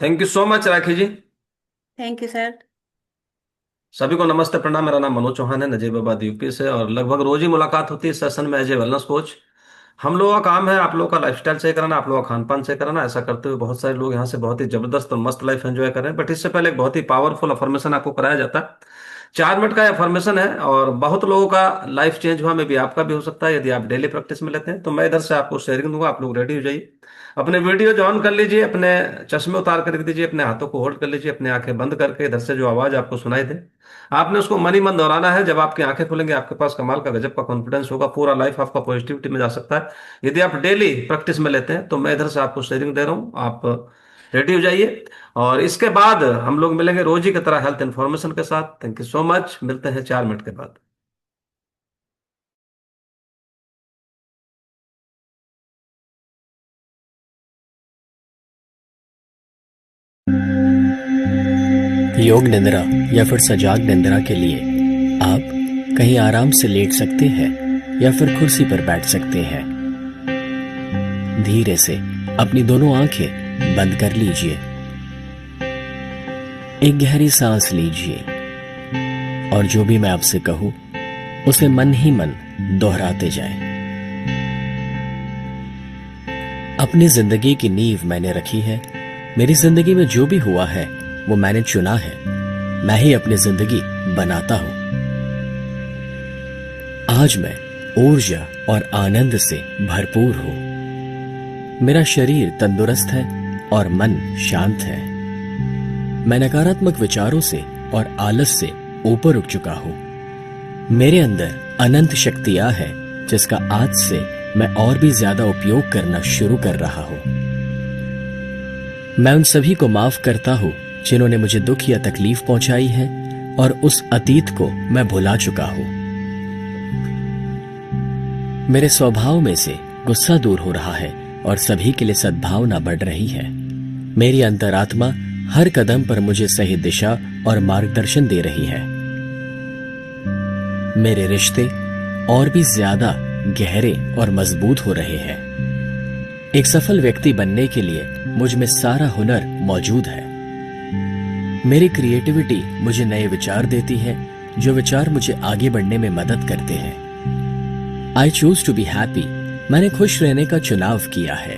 Thank you so much Rakhi ji. Thank you sir. सभी को नमस्ते प्रणाम। मेरा नाम मनोज चौहान है, नजीबाबाद यूपी से, और लगभग रोज ही मुलाकात होती है इस सेशन में एज ए वेलनेस कोच। हम लोगों का काम है आप लोगों का लाइफस्टाइल सही कराना, आप लोगों का खान पान सही कराना। ऐसा करते हुए बहुत सारे लोग यहाँ से बहुत ही जबरदस्त और मस्त लाइफ एंजॉय कर रहे हैं। बट इससे पहले एक बहुत ही पावरफुल अफर्मेशन आपको कराया जाता है। 4 मिनट का अफर्मेशन है और बहुत लोगों का लाइफ चेंज हुआ, में भी आपका भी हो सकता है यदि आप डेली प्रैक्टिस में लेते हैं। तो मैं इधर से आपको शेयरिंग दूंगा, आप लोग रेडी हो जाइए। अपने वीडियो जो ऑन कर लीजिए, अपने चश्मे उतार कर रख दीजिए, अपने हाथों को होल्ड कर लीजिए, अपने आंखें बंद करके इधर से जो आवाज आपको सुनाई दे आपने उसको मन ही मन दोहराना है। जब आपकी आंखें खुलेंगी आपके पास कमाल का गजब का कॉन्फिडेंस होगा, पूरा लाइफ आपका पॉजिटिविटी में जा सकता है यदि आप डेली प्रैक्टिस में लेते हैं। तो मैं इधर से आपको शेयरिंग दे रहा हूँ, आप रेडी हो जाइए। और इसके बाद हम लोग मिलेंगे रोज ही की तरह हेल्थ इन्फॉर्मेशन के साथ। थैंक यू सो मच, मिलते हैं 4 मिनट के बाद। योग निद्रा या फिर सजाग निद्रा के लिए आप कहीं आराम से लेट सकते हैं या फिर कुर्सी पर बैठ सकते हैं। धीरे से अपनी दोनों आंखें बंद कर लीजिए। एक गहरी सांस लीजिए और जो भी मैं आपसे कहूं उसे मन ही मन दोहराते जाएं। अपनी जिंदगी की नींव मैंने रखी है। मेरी जिंदगी में जो भी हुआ है वो मैंने चुना है। मैं ही अपनी जिंदगी बनाता हूं। आज मैं ऊर्जा और आनंद से भरपूर हूं। मेरा शरीर तंदुरुस्त है और मन शांत है। मैं नकारात्मक विचारों से और आलस से ऊपर उठ चुका हूं। मेरे अंदर अनंत शक्तियां हैं जिसका आज से मैं और भी ज्यादा उपयोग करना शुरू कर रहा हूं। मैं उन सभी को माफ करता हूं जिन्होंने मुझे दुख या तकलीफ पहुंचाई है और उस अतीत को मैं भुला चुका हूं। मेरे स्वभाव में से गुस्सा दूर हो रहा है और सभी के लिए सद्भावना बढ़ रही है। मेरी अंतरात्मा हर कदम पर मुझे सही दिशा और मार्गदर्शन दे रही है। मेरे रिश्ते और भी ज्यादा गहरे और मजबूत हो रहे हैं। एक सफल व्यक्ति बनने के लिए मुझ में सारा हुनर मौजूद है। मेरी क्रिएटिविटी मुझे नए विचार देती है, जो विचार मुझे आगे बढ़ने में मदद करते हैं। I choose to be happy. मैंने खुश रहने का चुनाव किया है।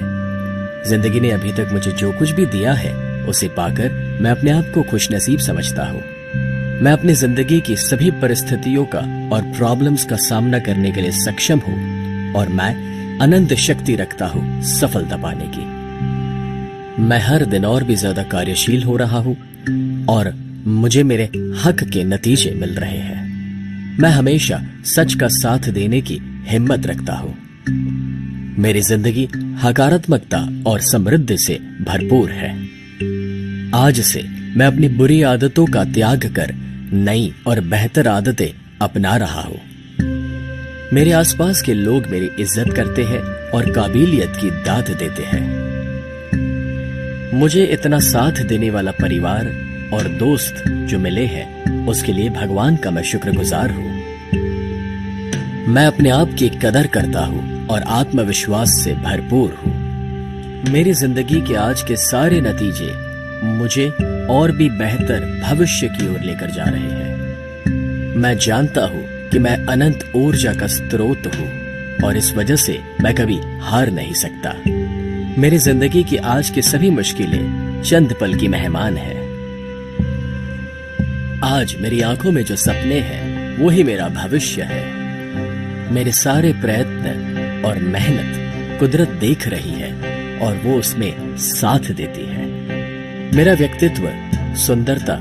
जिंदगी ने अभी तक मुझे जो कुछ भी दिया है उसे पाकर मैं अपने आप को खुशनसीब समझता हूँ। मैं अपनी जिंदगी की सभी परिस्थितियों का और प्रॉब्लम्स का सामना करने के लिए सक्षम हूँ और मैं अनंत शक्ति रखता हूँ सफलता पाने की। मैं हर दिन और भी ज्यादा कार्यशील हो रहा हूँ और मुझे मेरे हक के नतीजे मिल रहे हैं। मैं हमेशा सच का साथ देने की हिम्मत रखता हूँ। मेरी जिंदगी हकारात्मकता और समृद्धि से भरपूर है। आज से मैं अपनी बुरी आदतों का त्याग कर नई और बेहतर आदतें अपना रहा हूँ। मेरे आसपास के लोग मेरी इज्जत करते हैं और काबिलियत की दाद देते हैं। मुझे इतना साथ देने वाला परिवार और दोस्त जो मिले हैं उसके लिए भगवान का मैं शुक्रगुजार हूँ। मैं अपने आप की कदर करता हूँ और आत्मविश्वास से भरपूर हूँ। मेरी जिंदगी के आज के सारे नतीजे मुझे और भी बेहतर भविष्य की ओर लेकर जा रहे हैं। मैं जानता हूँ कि मैं अनंत ऊर्जा का स्रोत हूँ और इस वजह से मैं कभी हार नहीं सकता। मेरी जिंदगी की आज की सभी मुश्किलें चंद पल की मेहमान हैं। आज मेरी आंखों में जो सपने हैं वो ही मेरा भविष्य है। मेरे सारे प्रयत्न और मेहनत कुदरत देख रही है और वो उसमें साथ देती है। मेरा व्यक्तित्व सुंदरता,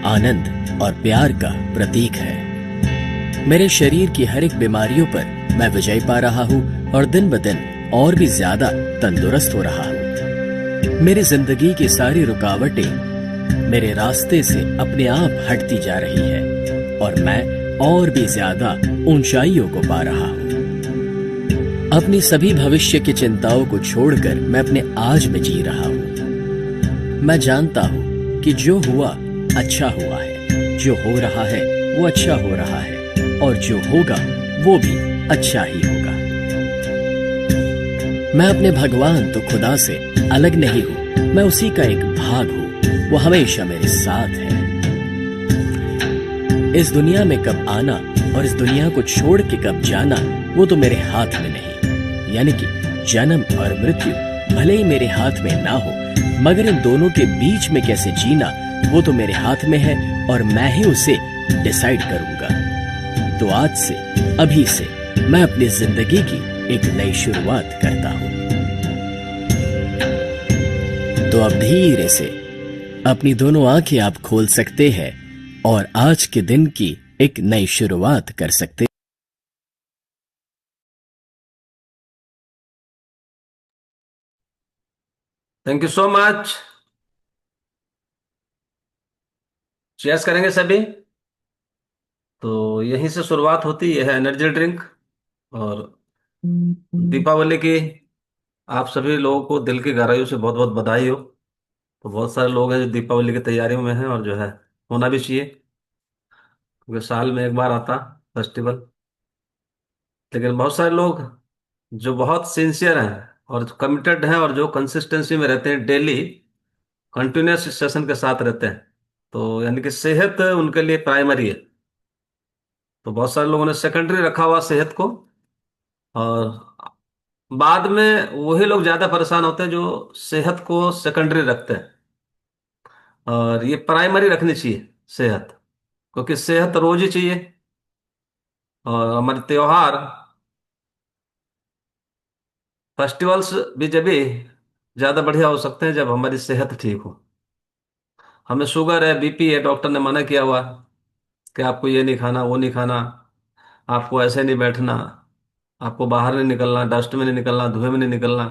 आनंद और प्यार का प्रतीक है। मेरे शरीर की हर एक बीमारियों पर मैं विजय पा रहा हूँ और दिन ब दिन और भी ज्यादा तंदुरुस्त हो रहा हूँ। मेरी जिंदगी की सारी रुकावटें मेरे रास्ते से अपने आप हटती जा रही है और मैं और भी ज्यादा ऊंचाइयों को पा रहा हूँ। अपनी सभी भविष्य की चिंताओं को छोड़कर मैं अपने आज में जी रहा हूँ। मैं जानता हूँ कि जो हुआ अच्छा हुआ है, जो हो रहा है वो अच्छा हो रहा है और जो होगा वो भी अच्छा ही होगा। मैं अपने भगवान तो खुदा से अलग नहीं हूं, मैं उसी का एक भाग हूं। वो हमेशा मेरे साथ है। इस दुनिया में कब आना और इस दुनिया को छोड़ के कब जाना, वो तो मेरे हाथ में नहीं। यानी कि जन्म और मृत्यु भले ही मेरे हाथ में ना हो, मगर इन दोनों के बीच में कैसे जीना, वो तो मेरे हाथ में है और मैं ही उसे डिसाइड करूंगा। तो आज से, अभी से मैं अपनी जिंदगी की एक नई शुरुआत करता हूं। तो अब धीरे से अपनी दोनों आंखें आप खोल सकते हैं और आज के दिन की एक नई शुरुआत कर सकते। Thank you so much. Chairs करेंगे सभी। तो यहीं से शुरुआत होती है एनर्जी ड्रिंक। और दीपावली की आप सभी लोगों को दिल की गहराइयों से बहुत बहुत बधाई हो। तो बहुत सारे लोग हैं जो दीपावली की तैयारियों में हैं, और जो है होना भी चाहिए, क्योंकि साल में एक बार आता फेस्टिवल। लेकिन बहुत सारे लोग जो बहुत सिंसियर हैं और कमिटेड हैं और जो कंसिस्टेंसी में रहते हैं, डेली कंटिन्यूस सेशन के साथ रहते हैं, तो यानी कि सेहत उनके लिए प्राइमरी है। तो बहुत सारे लोगों ने सेकेंडरी रखा हुआ सेहत को, और बाद में वही लोग ज्यादा परेशान होते हैं जो सेहत को सेकेंडरी रखते हैं। और ये प्राइमरी रखनी चाहिए सेहत, क्योंकि सेहत रोज ही चाहिए। और हमारे त्योहार, फेस्टिवल्स भी जब भी ज्यादा बढ़िया हो सकते हैं जब हमारी सेहत ठीक हो। हमें शुगर है, बीपी है, डॉक्टर ने मना किया हुआ कि आपको ये नहीं खाना, वो नहीं खाना, आपको ऐसे नहीं बैठना, आपको बाहर नहीं निकलना, डस्ट में नहीं निकलना, धुएं में नहीं निकलना।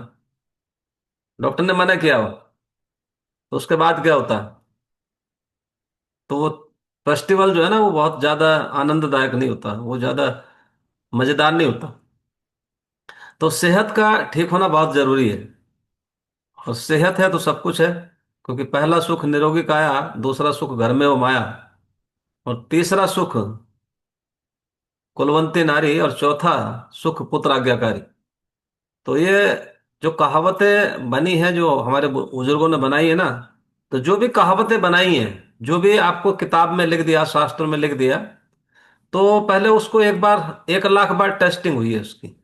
डॉक्टर ने मना किया हुआ, तो उसके बाद क्या होता है? तो वो फेस्टिवल जो है ना, वो बहुत ज्यादा आनंददायक नहीं होता, वो ज्यादा मजेदार नहीं होता। तो सेहत का ठीक होना बहुत जरूरी है। और सेहत है तो सब कुछ है, क्योंकि पहला सुख निरोगी काया, दूसरा सुख घर में हो माया, और तीसरा सुख कुलवंती नारी, और चौथा सुख पुत्र आज्ञाकारी। तो ये जो कहावतें बनी हैं, जो हमारे बुजुर्गों ने बनाई है ना, तो जो भी कहावतें बनाई हैं, जो भी आपको किताब में लिख दिया, शास्त्र में लिख दिया, तो पहले उसको एक बार, 1 लाख बार टेस्टिंग हुई है उसकी।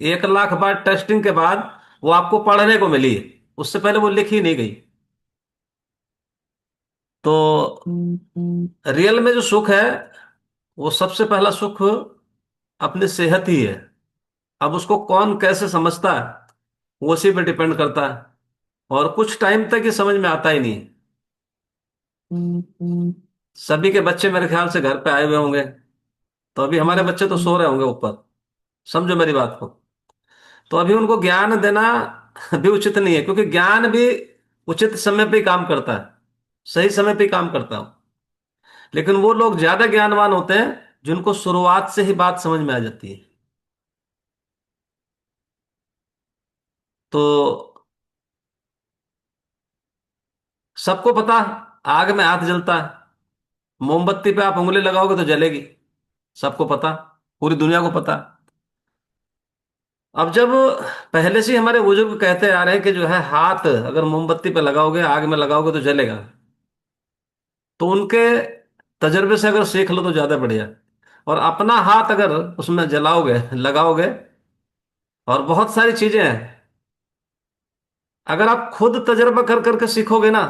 1 लाख बार टेस्टिंग के बाद वो आपको पढ़ने को मिली है। उससे पहले वो लिखी नहीं गई। तो रियल में जो सुख है, वो सबसे पहला सुख अपनी सेहत ही है। अब उसको कौन कैसे समझता है, वो उसी पे डिपेंड करता है। और कुछ टाइम तक ये समझ में आता ही नहीं। सभी के बच्चे मेरे ख्याल से घर पे आए हुए होंगे, तो अभी हमारे बच्चे तो सो रहे होंगे ऊपर। समझो मेरी बात को। तो अभी उनको ज्ञान देना भी उचित नहीं है, क्योंकि ज्ञान भी उचित समय पे ही काम करता है, सही समय पे ही काम करता है। लेकिन वो लोग ज्यादा ज्ञानवान होते हैं जिनको शुरुआत से ही बात समझ में आ जाती है। तो सबको पता, आग में हाथ जलता है, मोमबत्ती पे आप उंगली लगाओगे तो जलेगी। सबको पता, पूरी दुनिया को पता। अब जब पहले से ही हमारे बुजुर्ग कहते आ रहे हैं कि जो है हाथ अगर मोमबत्ती पे लगाओगे, आग में लगाओगे तो जलेगा, तो उनके तजर्बे से अगर सीख लो तो ज्यादा बढ़िया। और अपना हाथ अगर उसमें जलाओगे, लगाओगे, और बहुत सारी चीजें हैं, अगर आप खुद तजर्बा कर करके सीखोगे ना,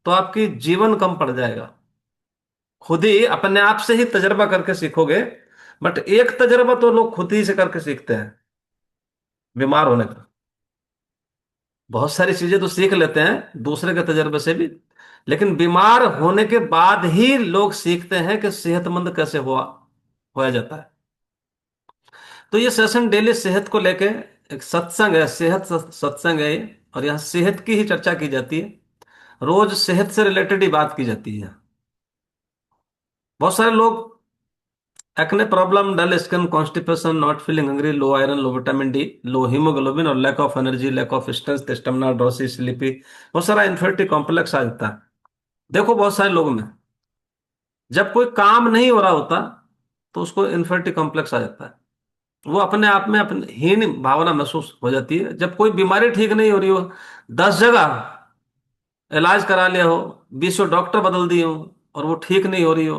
तो आपकी जीवन कम पड़ जाएगा। खुद ही अपने आप से ही तजर्बा करके सीखोगे। बट एक तजर्बा तो लोग खुद ही से करके सीखते हैं, बीमार होने का। बहुत सारी चीजें तो सीख लेते हैं दूसरे के तजर्बे से भी, लेकिन बीमार होने के बाद ही लोग सीखते हैं कि सेहतमंद कैसे हुआ होया जाता है। तो ये सेशन डेली सेहत को लेके एक सत्संग है, सेहत सत्संग है ये। और यहाँ सेहत की ही चर्चा की जाती है, रोज सेहत से रिलेटेड ही बात की जाती है। बहुत सारे लोग acne problem, dull skin, constipation, not feeling hungry, low iron, low vitamin D, low haemoglobin, और lack of energy, lack of strength, stamina, drowsy, sleepy, बहुत सारा इन्फेक्टिव कॉम्प्लेक्स आ जाता है। देखो बहुत सारे लोगों में जब कोई काम नहीं हो रहा होता, तो उसको इन्फेक्टिव कॉम्प्लेक्स आ जाता है। वो अपने आप में अपनी हीन भावना महसूस हो जाती है। जब कोई बीमारी ठीक नहीं हो रही हो, 10 जगह इलाज करा लिया हो, 20 डॉक्टर बदल दिए हो, और वो ठीक नहीं हो रही हो,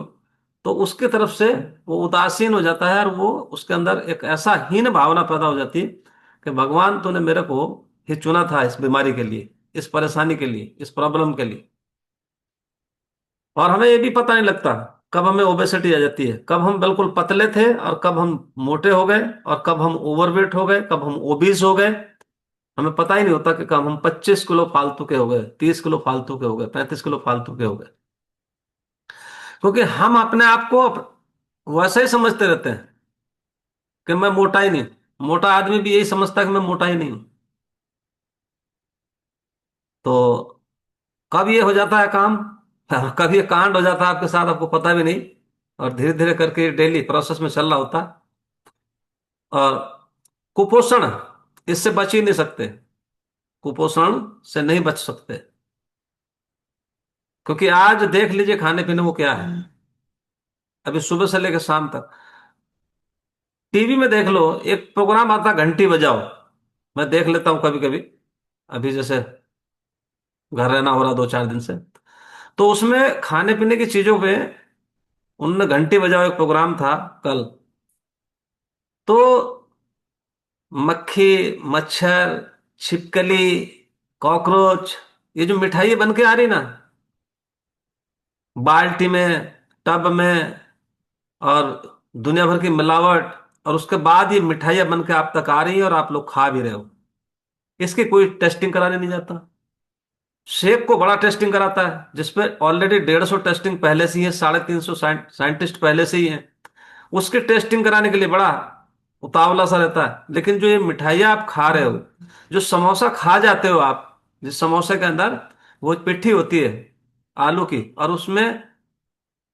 तो उसकी तरफ से वो उदासीन हो जाता है, और वो उसके अंदर एक ऐसा हीन भावना पैदा हो जाती है कि भगवान तूने मेरे को ही चुना था इस बीमारी के लिए, इस परेशानी के लिए, इस प्रॉब्लम के लिए। और हमें ये भी पता नहीं लगता कब हमें ओबेसिटी आ जाती है, कब हम बिल्कुल पतले थे और कब हम मोटे हो गए, और कब हम ओवरवेट हो गए, कब हम ओबीज हो गए। हमें पता ही नहीं होता कि कब हम 25 किलो फालतू के हो गए, 30 किलो फालतू के हो गए, 35 किलो फालतू के हो गए। क्योंकि हम अपने आप को वैसे ही समझते रहते हैं कि मैं मोटा ही नहीं। मोटा आदमी भी यही समझता है कि मैं मोटा ही नहीं हूं। तो कब ये हो जाता है काम, कब ये कांड हो जाता है आपके साथ, आपको पता भी नहीं। और धीरे धीरे करके डेली प्रोसेस में चल रहा होता है। और कुपोषण, इससे बच ही नहीं सकते, कुपोषण से नहीं बच सकते। क्योंकि आज देख लीजिए खाने पीने को क्या है, अभी सुबह से लेकर शाम तक। टीवी में देख लो, एक प्रोग्राम आता घंटी बजाओ, मैं देख लेता हूँ कभी कभी। अभी जैसे घर रहना हो रहा 2 4 दिन से, तो उसमें खाने पीने की चीजों पे उनने घंटी बजाओ एक प्रोग्राम था कल। तो मक्खी, मच्छर, छिपकली, कॉकरोच, ये जो मिठाई बन के आ रही ना, बाल्टी में, टब में, और दुनिया भर की मिलावट, और उसके बाद ये मिठाइयाँ बन के आप तक आ रही हैं और आप लोग खा भी रहे हो। इसकी कोई टेस्टिंग कराने नहीं जाता। शेक को बड़ा टेस्टिंग कराता है, जिसपे ऑलरेडी 150 टेस्टिंग पहले से ही है, 350 साइंटिस्ट पहले से ही हैं। उसकी टेस्टिंग कराने के लिए बड़ा उतावला सा रहता है। लेकिन जो ये मिठाइयाँ आप खा रहे हो, जो समोसा खा जाते हो आप, जिस समोसे के अंदर वो पिट्ठी होती है आलू की, और उसमें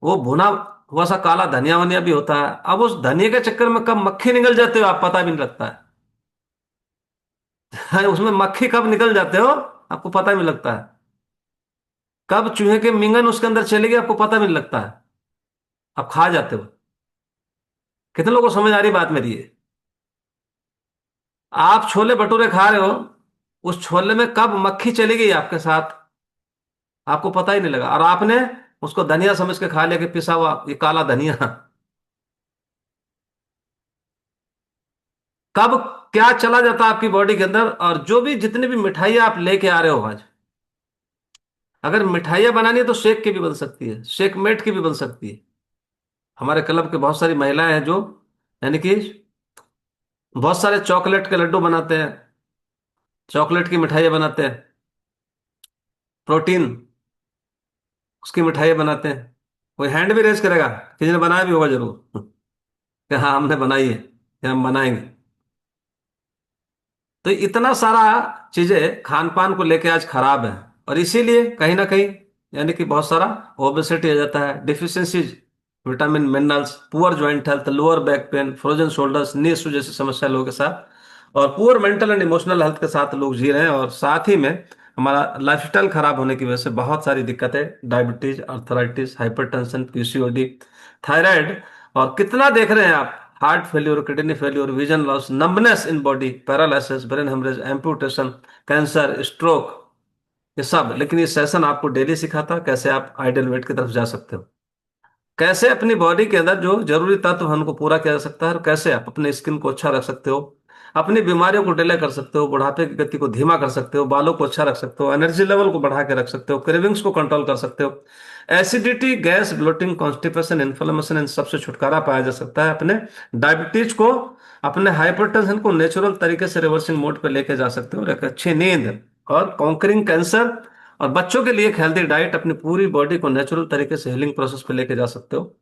वो भुना हुआ सा काला धनिया वनिया भी होता है, अब उस धनिया के चक्कर में कब मक्खी निकल जाते हो आप पता भी नहीं लगता है। उसमें मक्खी कब निकल जाते हो आपको पता भी नहीं लगता है। कब चूहे के मिंगन उसके अंदर चले गए आपको पता भी नहीं लगता है। आप खा जाते हो। कितने लोगों को समझ आ रही बात मेरी ये? आप छोले भटूरे खा रहे हो, उस छोले में कब मक्खी चली गई आपके साथ आपको पता ही नहीं लगा, और आपने उसको धनिया समझ के खा लिया कि पिसा हुआ ये काला धनिया। कब क्या चला जाता है आपकी बॉडी के अंदर। और जो भी जितनी भी मिठाइयाँ आप लेके आ रहे हो आज, अगर मिठाइयाँ बनानी है तो शेक की भी बन सकती है, शेक मेट की भी बन सकती है। हमारे क्लब के बहुत सारी महिलाएं हैं जो, यानी कि बहुत सारे चॉकलेट के लड्डू बनाते हैं, चॉकलेट की मिठाइयाँ बनाते हैं, प्रोटीन उसकी मिठाइयाँ बनाते हैं। कोई हैंड भी रेज करेगा, किसी ने बनाया भी होगा जरूर, कि हाँ हमने बनाई है या हम बनाएंगे। तो इतना सारा चीजें खान पान को लेके आज खराब है, और इसीलिए कहीं ना कहीं यानी कि बहुत सारा ओबेसिटी आ जाता है, deficiencies, vitamin minerals, poor joint health, lower back pain, frozen shoulders, knee issue जैसी समस्या लोगों के साथ, और poor mental and emotional health के साथ लोग जी रहे हैं। और साथ ही में हमारा लाइफस्टाइल खराब होने की वजह से बहुत सारी दिक्कतें, diabetes, arthritis, hypertension, PCOD, thyroid, और कितना देख रहे हैं आप, heart failure, kidney failure, vision loss, numbness in body, paralysis, brain haemorrhage, amputation, cancer, stroke, ये सब। लेकिन ये सेशन आपको डेली सिखाता है कैसे आप आइडियल वेट की तरफ जा सकते हो, कैसे अपनी बॉडी के अंदर जो जरूरी तत्व है उनको पूरा किया जा सकता है, और कैसे आप अपने स्किन को अच्छा रख सकते हो, अपनी बीमारियों को डिले कर सकते हो, बुढ़ापे की गति को धीमा कर सकते हो, बालों को अच्छा रख सकते हो, एनर्जी लेवल को बढ़ा के रख सकते हो, क्रेविंग्स को कंट्रोल कर सकते हो, acidity, gas, bloating, constipation, inflammation, इन सबसे छुटकारा पाया जा सकता है, अपने डायबिटीज को, अपने हाइपरटेंशन को नेचुरल तरीके से रिवर्सिंग मोड पे लेके जा सकते हो, और एक अच्छी नींद, और कॉन्करिंग कैंसर, और बच्चों के लिए एक हेल्दी डाइट, अपनी पूरी बॉडी को नेचुरल तरीके से हीलिंग प्रोसेस पे लेके जा सकते हो।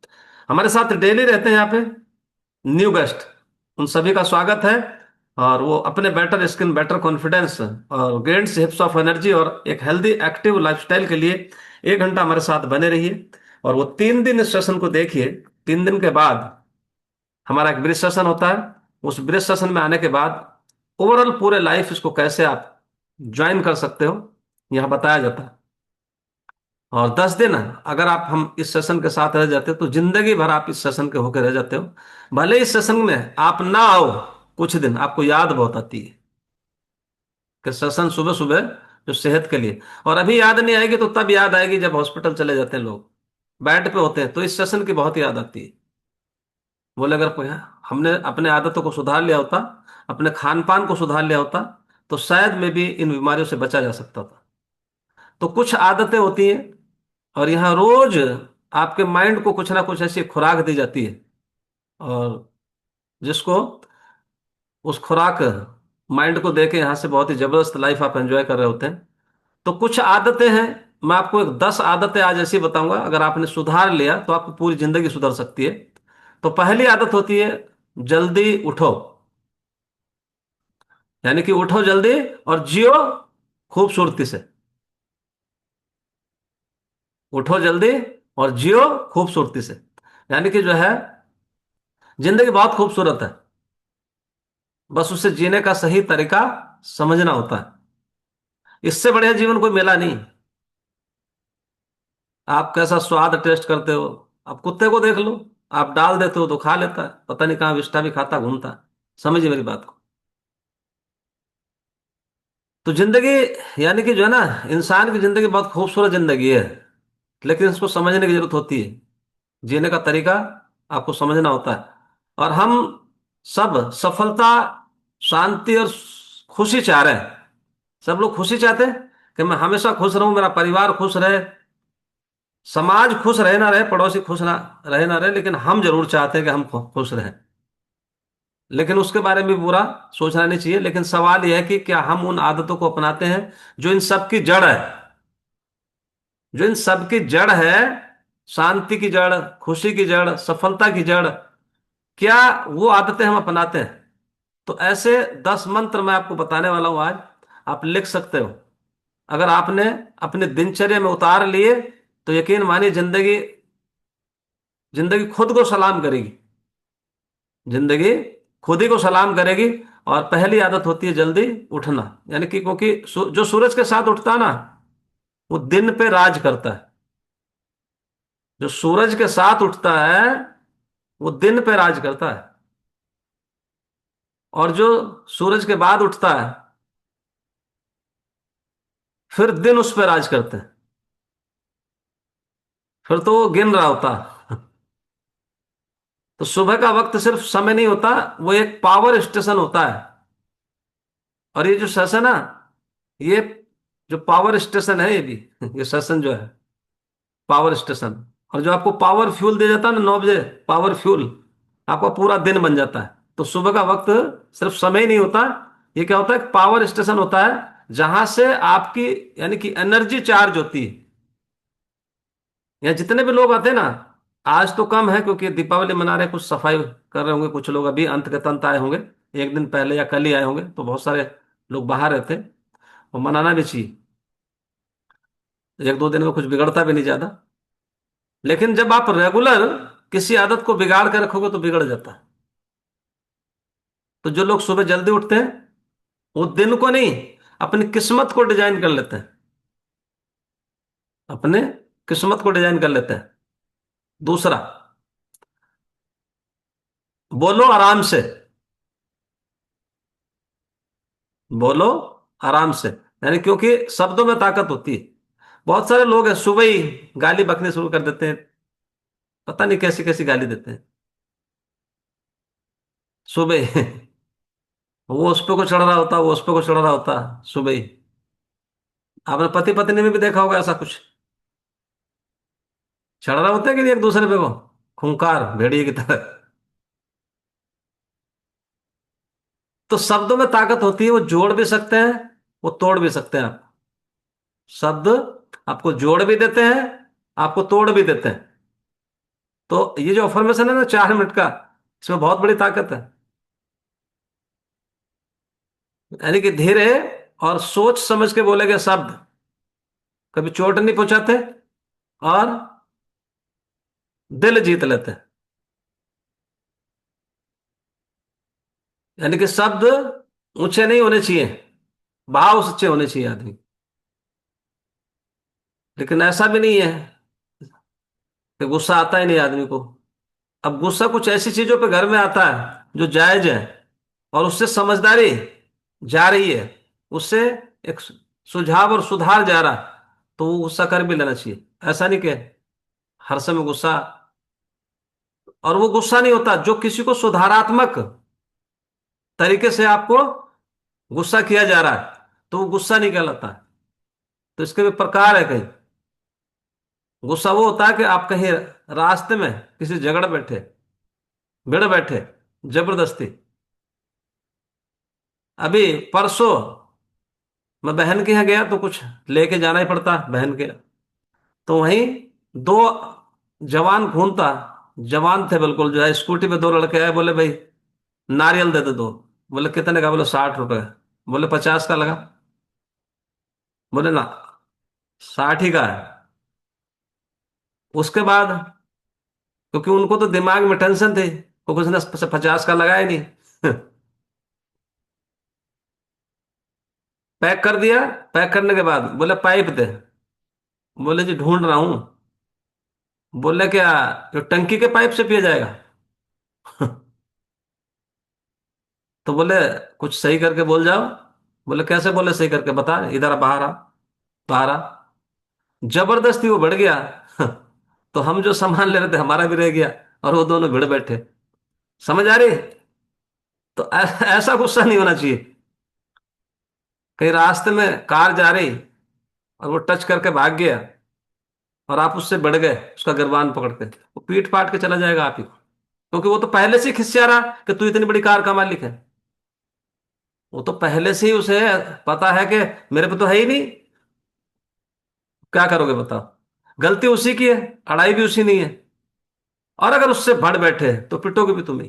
हमारे साथ डेली रहते हैं यहाँ पे न्यू गेस्ट, उन सभी का स्वागत है। और वो अपने बेटर स्किन, बेटर कॉन्फिडेंस, और गेन्स हिप्स ऑफ एनर्जी, और एक हेल्दी एक्टिव लाइफस्टाइल के लिए 1 घंटा हमारे साथ बने रहिए। और वो 3 दिन इस सेशन को देखिए। 3 दिन के बाद हमारा एक ब्रिज सेशन होता है। उस ब्रिज सेशन में आने के बाद ओवरऑल पूरे लाइफ इसको कैसे आप ज्वाइन कर सकते हो, यहाँ बताया जाता है। और 10 दिन अगर आप हम इस सेशन के साथ रह जाते हो तो जिंदगी भर आप इस सेशन के होकर रह जाते हो। भले इस सेशन में आप ना आओ, कुछ दिन आपको याद बहुत आती है कि सेशन सुबह सुबह जो सेहत के लिए। और अभी याद नहीं आएगी तो तब याद आएगी जब हॉस्पिटल चले जाते हैं लोग, बेड पे होते हैं, तो इस सेशन की बहुत याद आती है। बोले अगर हमने अपने आदतों को सुधार लिया होता, अपने खान पान को सुधार लिया होता, तो शायद में भी इन बीमारियों से बचा जा सकता था। तो कुछ आदतें होती हैं, और यहाँ रोज आपके माइंड को कुछ ना कुछ ऐसी खुराक दी जाती है, और जिसको उस खुराक माइंड को देके यहाँ से बहुत ही जबरदस्त लाइफ आप एंजॉय कर रहे होते हैं। तो कुछ आदतें हैं, मैं आपको एक 10 आदतें आज ऐसी बताऊंगा, अगर आपने सुधार लिया तो आपकी पूरी जिंदगी सुधर सकती है। तो पहली आदत होती है, जल्दी उठो। यानी कि उठो जल्दी और जियो खूबसूरती से। उठो जल्दी और जियो खूबसूरती से। यानी कि जो है, जिंदगी बहुत खूबसूरत है, बस उसे जीने का सही तरीका समझना होता है। इससे बढ़िया जीवन कोई मिला नहीं। आप कैसा स्वाद टेस्ट करते हो, आप कुत्ते को देख लो, आप डाल देते हो तो खा लेता है, पता नहीं कहाँ विष्ठा भी खाता घूमता है। समझिए मेरी बात को। तो जिंदगी, यानी कि जो है ना, इंसान की जिंदगी बहुत खूबसूरत जिंदगी है, लेकिन इसको समझने की जरूरत होती है। जीने का तरीका आपको समझना होता है। और हम सब सफलता, शांति और खुशी चाह रहे हैं। सब लोग खुशी चाहते हैं कि मैं हमेशा खुश रहूं, मेरा परिवार खुश रहे, समाज खुश रहे ना रहे, पड़ोसी खुश ना रहे ना रहे, लेकिन हम जरूर चाहते हैं कि हम खुश रहें। लेकिन उसके बारे में भी बुरा सोचना नहीं चाहिए। लेकिन सवाल यह है कि क्या हम उन आदतों को अपनाते हैं जो इन सब की जड़ है, जो इन सब की जड़ है, शांति की जड़, खुशी की जड़, सफलता की जड़, क्या वो आदतें हम अपनाते हैं? तो ऐसे 10 मंत्र मैं आपको बताने वाला हूं आज, आप लिख सकते हो। अगर आपने अपने दिनचर्या में उतार लिए तो यकीन मानिए, जिंदगी जिंदगी खुद को सलाम करेगी। जिंदगी खुद ही को सलाम करेगी। और पहली आदत होती है जल्दी उठना। यानी कि क्योंकि जो सूरज के साथ उठता है ना, वो दिन पे राज करता है। जो सूरज के साथ उठता है वो दिन पे राज करता है। और जो सूरज के बाद उठता है, फिर दिन उस पर राज करते हैं। फिर तो वो गिन रहा होता है। तो सुबह का वक्त सिर्फ समय नहीं होता, वो एक पावर स्टेशन होता है। और ये जो सेशन है, ये जो पावर स्टेशन है, ये भी ये सेशन जो है पावर स्टेशन, और जो आपको पावर फ्यूल दे जाता है ना 9 बजे, पावर फ्यूल आपका पूरा दिन बन जाता है। तो सुबह का वक्त सिर्फ समय ही नहीं होता, ये क्या होता है, पावर स्टेशन होता है, जहां से आपकी, यानी कि एनर्जी चार्ज होती है। यहाँ जितने भी लोग आते हैं ना, आज तो कम है क्योंकि दीपावली मना रहे हैं, कुछ सफाई कर रहे होंगे कुछ लोग, अभी अंत के तंत आए होंगे, एक दिन पहले या कल ही आए होंगे, तो बहुत सारे लोग बाहर रहते हैं। और मनाना भी चाहिए, 1-2 दिन में कुछ बिगड़ता भी नहीं ज्यादा। लेकिन जब आप रेगुलर किसी आदत को बिगाड़ के रखोगे तो बिगड़ जाता है। तो जो लोग सुबह जल्दी उठते हैं, वो दिन को नहीं, अपनी किस्मत को डिजाइन कर लेते हैं। अपने किस्मत को डिजाइन कर लेते हैं। दूसरा, बोलो आराम से। बोलो आराम से, यानी क्योंकि शब्दों में ताकत होती है। बहुत सारे लोग हैं सुबह ही गाली बकनी शुरू कर देते हैं, पता नहीं कैसी कैसी गाली देते हैं सुबह। वो उस पे को चढ़ रहा होता, वो उस पे को चढ़ रहा होता सुबह ही। आपने पति पत्नी में भी देखा होगा ऐसा कुछ, चढ़ रहा होता है कि नहीं एक दूसरे पे को, खूंखार भेड़िए की तरह। तो शब्दों में ताकत होती है, वो जोड़ भी सकते हैं, वो तोड़ भी सकते हैं आप। शब्द आपको जोड़ भी देते हैं, आपको तोड़ भी देते हैं। तो ये जो अफर्मेशन है ना 4 मिनट का, इसमें बहुत बड़ी ताकत है। यानी कि धीरे और सोच समझ के बोले गए शब्द कभी चोट नहीं पहुंचाते, और दिल जीत लेते हैं। यानी कि शब्द ऊंचे नहीं होने चाहिए, भाव सच्चे होने चाहिए आदमी। लेकिन ऐसा भी नहीं है कि गुस्सा आता ही नहीं आदमी को। अब गुस्सा कुछ ऐसी चीजों पे घर में आता है जो जायज है, और उससे समझदारी जा रही है, उससे एक सुझाव और सुधार जा रहा है, तो वो गुस्सा कर भी लेना चाहिए। ऐसा नहीं कि हर समय गुस्सा। और वो गुस्सा नहीं होता जो किसी को सुधारात्मक तरीके से आपको गुस्सा किया जा रहा है, तो वो गुस्सा नहीं कहलाता है। तो इसके भी प्रकार है कहीं। गुस्सा वो होता है कि आप कहीं रास्ते में किसी झगड़ बैठे, भिड़ बैठे जबरदस्ती। अभी परसों मैं बहन के यहाँ गया तो कुछ लेके जाना ही पड़ता बहन के। तो वहीं दो जवान खून था, जवान थे बिल्कुल, जो है स्कूटी पे दो लड़के आए, बोले भाई नारियल दे दे दो। बोले कितने का? बोले 60 रुपए। बोले 50 का लगा? बोले ना, 60 ही का है। उसके बाद, क्योंकि उनको तो दिमाग में टेंशन थी, तो किसी ने 50 का लगाया नहीं। पैक कर दिया। पैक करने के बाद बोले पाइप दे। बोले जी ढूंढ रहा हूं। बोले क्या, जो टंकी के पाइप से पिया जाएगा? तो बोले कुछ सही करके बोल जाओ। बोले कैसे? बोले सही करके बता, इधर आ, बाहर आ। बाहर आ। जबरदस्ती वो बढ़ गया। तो हम जो सामान ले रहे थे हमारा भी रह गया, और वो दोनों भिड़ बैठे। समझ आ रही? तो ऐसा गुस्सा नहीं होना चाहिए। कहीं रास्ते में कार जा रही और वो टच करके भाग गया, और आप उससे बढ़ गए उसका गिरबान पकड़ के, वो पीट पाट के चला जाएगा आप ही को। क्योंकि वो तो पहले से ही खिसिया रहा कि तू इतनी बड़ी कार का मालिक है। वो तो पहले से ही उसे पता है कि मेरे पे तो है ही नहीं। क्या करोगे बताओ? गलती उसी की है, अड़ाई भी उसी नहीं है। और अगर उससे भड़ बैठे तो पिटोगे भी तुम ही।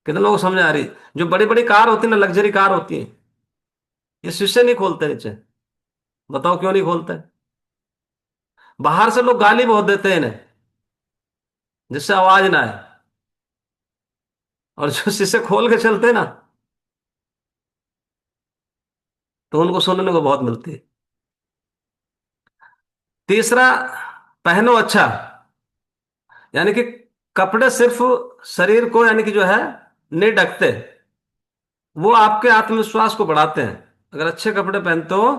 कितने लोगों को समझ आ रही? जो बड़ी बड़ी कार होती है ना, लग्जरी कार होती है, ये शीशे नहीं खोलते नीचे। बताओ क्यों नहीं खोलते? बाहर से लोग गाली बहुत देते हैं इन्हें, जिससे आवाज ना आए। और जो शीशे खोल के चलते हैं ना, तो उनको सुनने को बहुत मिलती है। तीसरा, पहनो अच्छा। यानी कि कपड़े सिर्फ शरीर को, यानी कि जो है, नहीं ढकते। वो आपके आत्मविश्वास को बढ़ाते हैं। अगर अच्छे कपड़े पहनते हो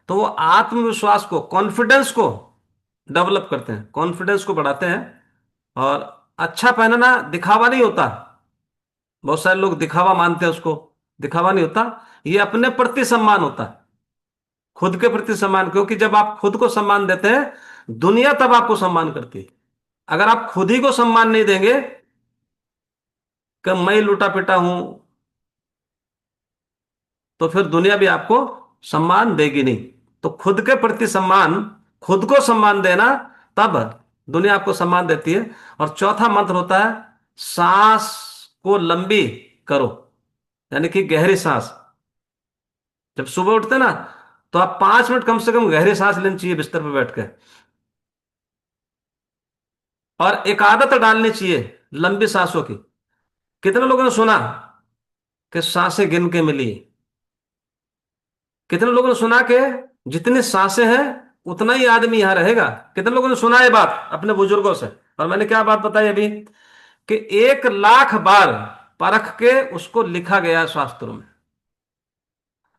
तो वो आत्मविश्वास को, कॉन्फिडेंस को डेवलप करते हैं, कॉन्फिडेंस को बढ़ाते हैं। और अच्छा पहनना दिखावा नहीं होता। बहुत सारे लोग दिखावा मानते हैं उसको। दिखावा नहीं होता, ये अपने प्रति सम्मान होता है। खुद के प्रति सम्मान, क्योंकि जब आप खुद को सम्मान देते हैं, दुनिया तब आपको सम्मान करती है। अगर आप खुद ही को सम्मान नहीं देंगे कि मैं लूटा पिटा हूं, तो फिर दुनिया भी आपको सम्मान देगी नहीं। तो खुद के प्रति सम्मान, खुद को सम्मान देना, तब दुनिया आपको सम्मान देती है। और चौथा मंत्र होता है, सांस को लंबी करो। यानी कि गहरी सांस। जब सुबह उठते ना, तो आप 5 मिनट कम से कम गहरी सांस लेनी चाहिए बिस्तर पर बैठ के। और एक आदत डालनी चाहिए लंबी सांसों की। कितने लोगों ने सुना कि सांसें गिन के मिली? कितने लोगों ने सुना कि जितनी सांसें हैं उतना ही आदमी यहां रहेगा? कितने लोगों ने सुना ये बात अपने बुजुर्गों से? और मैंने क्या बात बताई अभी, कि 1 लाख बार परख के उसको लिखा गया है शास्त्रों में।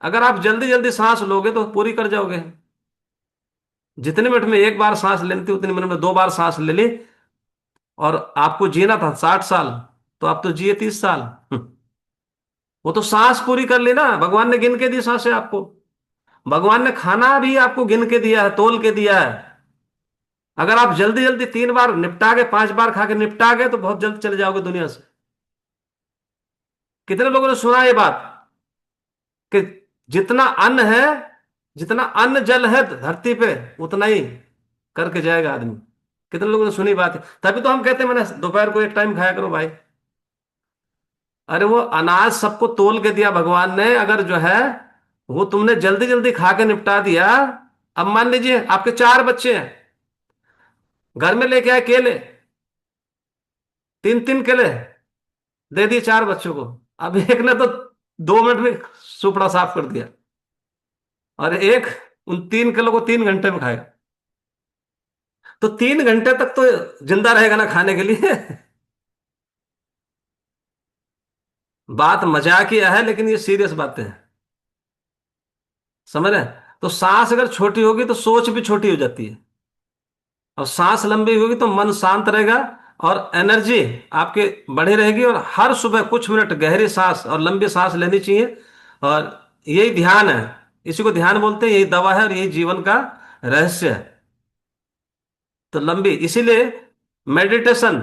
अगर आप जल्दी जल्दी सांस लोगे तो पूरी कर जाओगे। जितने मिनट में एक बार सांस लेनी थी, उतने मिनट में 2 बार सांस ले ली। और आपको जीना था 60 साल, तो आप तो जिए 30 साल। वो तो सांस पूरी कर ली ना, भगवान ने गिन के दी सांसें आपको। भगवान ने खाना भी आपको गिन के दिया है, तोल के दिया है। अगर आप जल्दी जल्दी 3 बार निपटा गए, 5 बार खा के निपटा गए, तो बहुत जल्द चले जाओगे दुनिया से। कितने लोगों ने सुना ये बात कि जितना अन्न है, जितना अन्न जल है धरती पे, उतना ही करके जाएगा आदमी? कितने लोगों ने सुनी बात है? तभी तो हम कहते हैं मैंने दोपहर को एक टाइम खाया करो भाई। अरे वो अनाज सबको तोल के दिया भगवान ने, अगर जो है वो तुमने जल्दी जल्दी खा के निपटा दिया। अब मान लीजिए आपके 4 बच्चे हैं, घर में लेके आए केले, 3 3 केले दे दिए 4 बच्चों को। अब एक ने तो 2 मिनट में सुपड़ा साफ कर दिया, और एक उन 3 किलो को 3 घंटे में खाएगा। तो 3 घंटे तक तो जिंदा रहेगा ना खाने के लिए। बात मजाकिया है लेकिन ये सीरियस बातें हैं। समझ रहे हैं? तो सांस अगर छोटी होगी तो सोच भी छोटी हो जाती है, और सांस लंबी होगी तो मन शांत रहेगा, और एनर्जी आपकी बढ़ी रहेगी। और हर सुबह कुछ मिनट गहरी सांस और लंबी सांस लेनी चाहिए। और यही ध्यान है, इसी को ध्यान बोलते हैं, यही दवा है और यही जीवन का रहस्य है। तो लंबी, इसीलिए मेडिटेशन,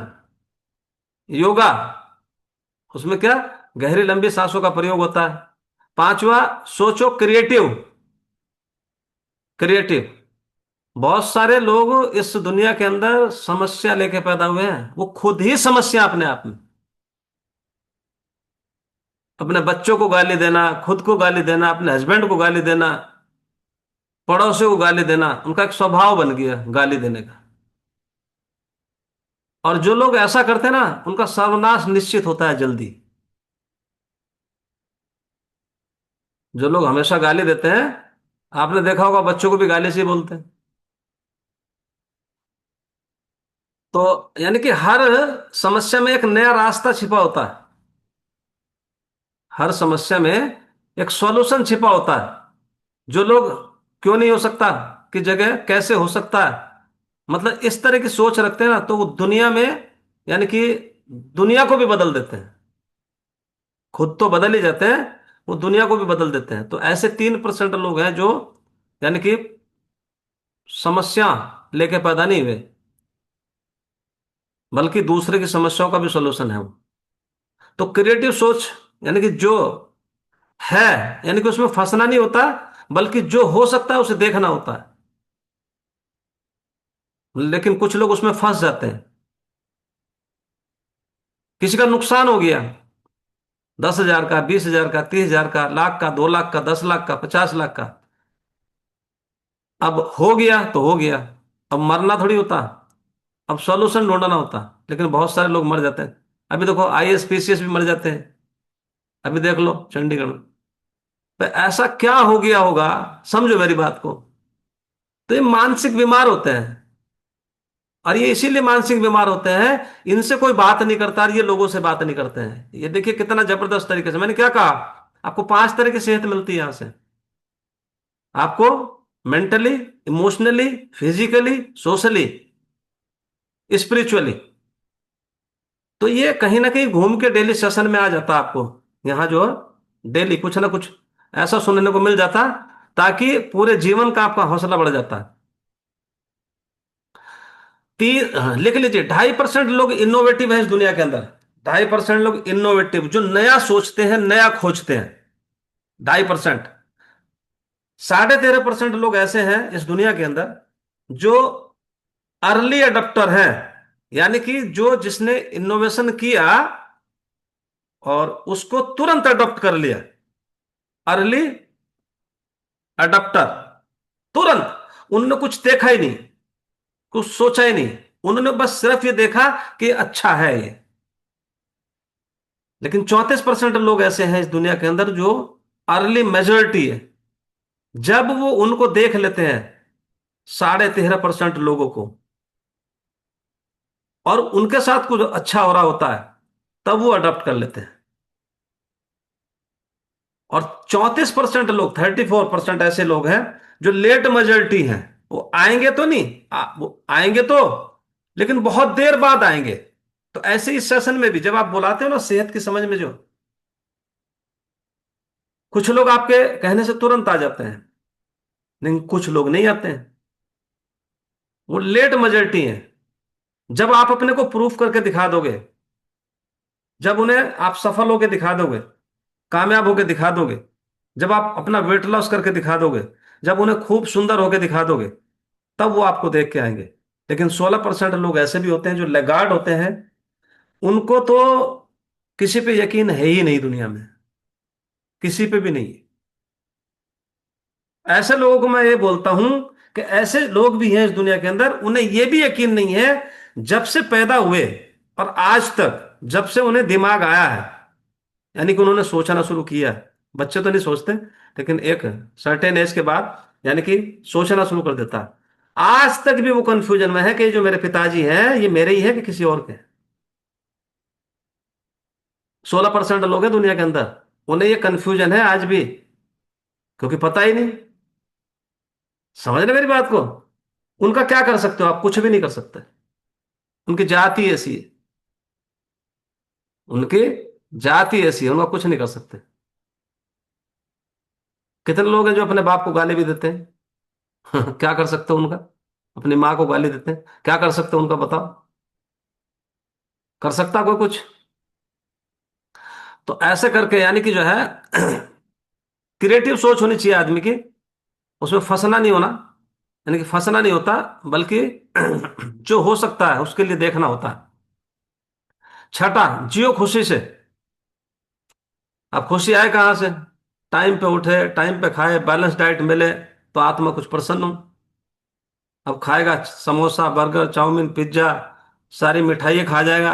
योगा, उसमें क्या, गहरी लंबी सांसों का प्रयोग होता है। पांचवा, सोचो क्रिएटिव। क्रिएटिव, बहुत सारे लोग इस दुनिया के अंदर समस्या लेके पैदा हुए हैं, वो खुद ही समस्या अपने आप में। अपने बच्चों को गाली देना, खुद को गाली देना, अपने हस्बैंड को गाली देना, पड़ोसियों को गाली देना, उनका एक स्वभाव बन गया गाली देने का। और जो लोग ऐसा करते हैं ना, उनका सर्वनाश निश्चित होता है जल्दी। जो लोग हमेशा गाली देते हैं, आपने देखा होगा बच्चों को भी गाली से ही बोलते हैं। तो यानी कि हर समस्या में एक नया रास्ता छिपा होता है। हर समस्या में एक सॉल्यूशन छिपा होता है। जो लोग क्यों नहीं हो सकता की जगह कैसे हो सकता है, मतलब इस तरह की सोच रखते हैं ना, तो वो दुनिया में, यानी कि दुनिया को भी बदल देते हैं। खुद तो बदल ही जाते हैं, वो दुनिया को भी बदल देते हैं। तो ऐसे 3% लोग हैं जो, यानी कि समस्या लेके पैदा नहीं हुए, बल्कि दूसरे की समस्याओं का भी सॉल्यूशन है वो। तो क्रिएटिव सोच, यानी कि जो है, यानी कि उसमें फंसना नहीं होता, बल्कि जो हो सकता है उसे देखना होता है। लेकिन कुछ लोग उसमें फंस जाते हैं। किसी का नुकसान हो गया, 10,000 का, 20,000 का, 30,000 का, लाख का, 2 लाख का, 10 लाख का, 50 लाख का। अब हो गया तो हो गया, अब मरना थोड़ी होता, अब सॉल्यूशन ढूंढना होता। लेकिन बहुत सारे लोग मर जाते हैं। अभी देखो आईएएस पीसीएस भी मर जाते हैं। अभी देख लो चंडीगढ़ में। तो ऐसा क्या हो गया होगा, समझो मेरी बात को। तो ये मानसिक बीमार होते हैं, और ये इसीलिए मानसिक बीमार होते हैं, इनसे कोई बात नहीं करता और ये लोगों से बात नहीं करते हैं। ये देखिए कितना जबरदस्त तरीके से, मैंने क्या कहा, आपको 5 तरह की सेहत मिलती है यहां से। आपको mentally, emotionally, physically, socially, spiritually. तो ये कहीं ना कहीं घूम के डेली सेशन में आ जाता है आपको। यहाँ जो डेली कुछ ना कुछ ऐसा सुनने को मिल जाता, ताकि पूरे जीवन का आपका हौसला बढ़ जाता है। लिख लीजिए, 2.5% लोग इनोवेटिव है इस दुनिया के अंदर। 2.5% लोग इनोवेटिव, जो नया सोचते हैं, नया खोजते हैं। 2.5%। 13.5% लोग ऐसे हैं इस दुनिया के अंदर जो अर्ली अडप्टर हैं, यानी कि जो जिसने इनोवेशन किया और उसको तुरंत अडॉप्ट कर लिया। अर्ली अडप्टर, तुरंत, उन्होंने कुछ देखा ही नहीं, कुछ सोचा ही नहीं, उन्होंने बस सिर्फ ये देखा कि अच्छा है ये। लेकिन 34% लोग ऐसे हैं इस दुनिया के अंदर जो अर्ली मेजोरिटी है। जब वो उनको देख लेते हैं, 13.5% लोगों को, और उनके साथ कुछ अच्छा हो रहा होता है, तब वो अडॉप्ट कर लेते हैं। और 34% लोग, 34% ऐसे लोग हैं जो लेट मेजोरिटी हैं। वो आएंगे तो नहीं, वो आएंगे तो, लेकिन बहुत देर बाद आएंगे। तो ऐसे इस सेशन में भी जब आप बुलाते हो ना, सेहत की समझ में, जो कुछ लोग आपके कहने से तुरंत आ जाते हैं, लेकिन कुछ लोग नहीं आते हैं, वो लेट मेजोरिटी हैं। जब आप अपने को प्रूफ करके दिखा दोगे, जब उन्हें आप सफल होकर दिखा दोगे, कामयाब होकर दिखा दोगे, जब आप अपना वेट लॉस करके दिखा दोगे, जब उन्हें खूब सुंदर होकर दिखा दोगे, तब वो आपको देख के आएंगे। लेकिन 16% लोग ऐसे भी होते हैं जो लेगार्ड होते हैं, उनको तो किसी पे यकीन है ही नहीं दुनिया में, किसी पे भी नहीं। ऐसे लोगों को मैं ये बोलता हूं कि ऐसे लोग भी हैं इस दुनिया के अंदर, उन्हें ये भी यकीन नहीं है, जब से पैदा हुए और आज तक, जब से उन्हें दिमाग आया है, यानी कि उन्होंने सोचना शुरू किया है। बच्चे तो नहीं सोचते, लेकिन एक सर्टेन एज के बाद यानी कि सोचना शुरू कर देता है। आज तक भी वो कंफ्यूजन में है कि जो मेरे पिताजी हैं ये मेरे ही है कि किसी और के। 16% लोग हैं दुनिया के अंदर, उन्हें ये कंफ्यूजन है आज भी, क्योंकि पता ही नहीं। समझ रहे मेरी बात को? उनका क्या कर सकते हो आप? कुछ भी नहीं कर सकते। उनकी जाति ऐसी है, उनकी जाति ऐसी है, उनका कुछ नहीं कर सकते। कितने लोग हैं जो अपने बाप को गाली भी देते हैं? क्या कर सकते हो उनका? अपनी माँ को गाली देते हैं, क्या कर सकते हो उनका बताओ? कर सकता कोई कुछ? तो ऐसे करके यानी कि जो है क्रिएटिव सोच होनी चाहिए आदमी की, उसमें फंसना नहीं होना। यानी कि फंसना नहीं होता, बल्कि जो हो सकता है उसके लिए देखना होता है। छठा, जियो खुशी से। अब खुशी आए कहाँ से? टाइम पे उठे, टाइम पे खाए, बैलेंस डाइट मिले तो आत्मा कुछ प्रसन्न हो। अब खाएगा समोसा, बर्गर, चाउमीन, पिज्जा, सारी मिठाइयाँ खा जाएगा।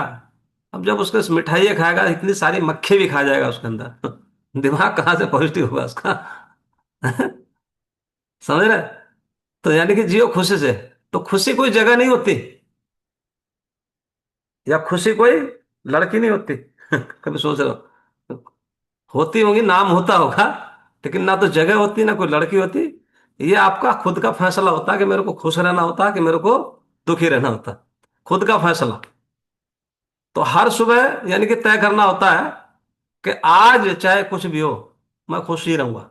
अब जब उसके मिठाइयाँ खाएगा इतनी सारी मक्खी भी खा जाएगा उसके अंदर, दिमाग कहाँ से पॉजिटिव होगा उसका? समझ रहे? तो यानी कि जियो खुशी से। तो खुशी कोई जगह नहीं होती, या खुशी कोई लड़की नहीं होती। कभी सोच रहे हो? होती होगी, नाम होता होगा, लेकिन ना तो जगह होती ना कोई लड़की होती। ये आपका खुद का फैसला होता है कि मेरे को खुश रहना होता है कि मेरे को दुखी रहना होता है। खुद का फैसला। तो हर सुबह यानी कि तय करना होता है कि आज चाहे कुछ भी हो, मैं खुश ही रहूंगा।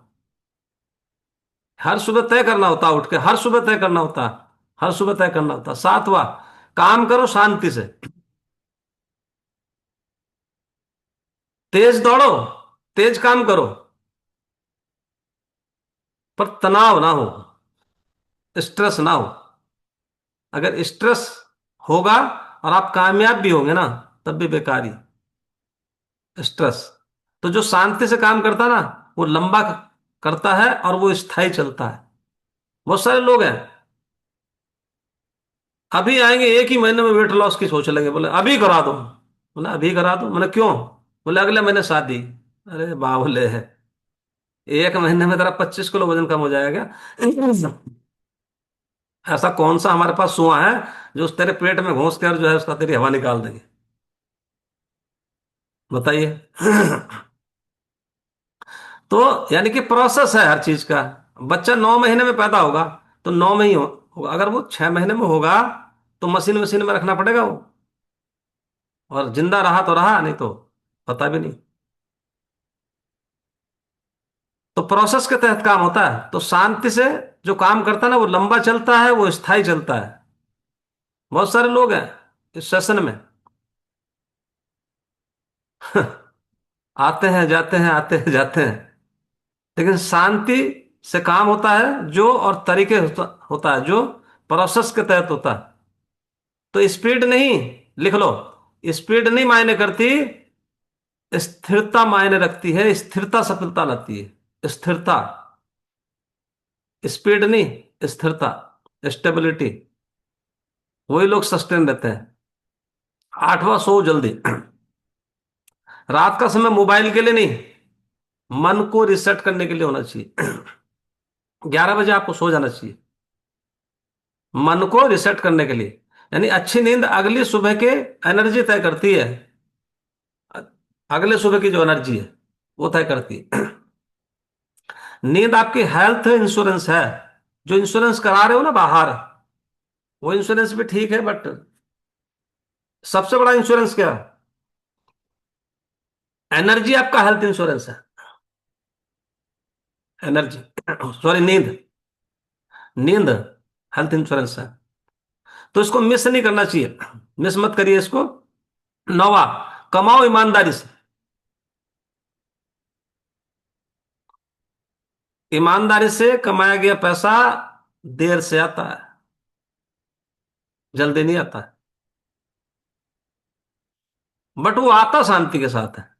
हर सुबह तय करना होता है, उठ के हर सुबह तय करना होता है। हर सुबह तय करना होता है। सातवां, काम करो शांति से। तेज दौड़ो, तेज काम करो, पर तनाव ना हो, स्ट्रेस ना हो। अगर स्ट्रेस होगा और आप कामयाब भी होंगे ना, तब भी बेकार ही। स्ट्रेस। तो जो शांति से काम करता है ना, वो लंबा करता है और वो स्थायी चलता है। बहुत सारे लोग हैं अभी आएंगे, एक ही महीने में वेट लॉस की सोच लेंगे, बोले अभी करा दो। बोले अभी करा दो, मैंने क्यों? बोले अगले महीने शादी। अरे बावले है, एक महीने में तेरा 25 किलो वजन कम हो जाएगा क्या? ऐसा कौन सा हमारे पास सुआ है जो उस तेरे पेट में घुस कर जो है उसका तेरी हवा निकाल देंगे? बताइए। तो यानी कि प्रोसेस है हर चीज का। बच्चा 9 महीने में पैदा होगा तो 9 में ही होगा। अगर वो 6 महीने में होगा तो मशीन मशीन में रखना पड़ेगा वो, और जिंदा रहा तो रहा, नहीं तो पता भी नहीं। तो प्रोसेस के तहत काम होता है। तो शांति से जो काम करता है ना, वो लंबा चलता है, वो स्थायी चलता है। बहुत सारे लोग हैं इस सेशन में आते हैं जाते हैं, आते हैं जाते हैं, लेकिन शांति से काम होता है जो, और तरीके होता है जो प्रोसेस के तहत होता है। तो स्पीड नहीं, लिख लो, स्पीड नहीं मायने करती, स्थिरता मायने रखती है। स्थिरता सफलता लाती है, स्थिरता। स्पीड नहीं, स्थिरता, स्टेबिलिटी। वही लोग सस्टेन रहते हैं। आठवां, सो जल्दी। रात का समय मोबाइल के लिए नहीं, मन को रिसेट करने के लिए होना चाहिए। 11 बजे आपको सो जाना चाहिए, मन को रिसेट करने के लिए। यानी अच्छी नींद अगली सुबह के एनर्जी तय करती है। अगले सुबह की जो एनर्जी है वो तय करती है। नींद आपकी हेल्थ इंश्योरेंस है। जो इंश्योरेंस करा रहे हो ना बाहर, वो इंश्योरेंस भी ठीक है, बट सबसे बड़ा इंश्योरेंस क्या है? एनर्जी आपका हेल्थ इंश्योरेंस है। एनर्जी सॉरी, नींद। नींद हेल्थ इंश्योरेंस है। तो इसको मिस नहीं करना चाहिए, मिस मत करिए इसको। नौवा, कमाओ ईमानदारी से। ईमानदारी से कमाया गया पैसा देर से आता है, जल्दी नहीं आता है, बट वो आता शांति के साथ है।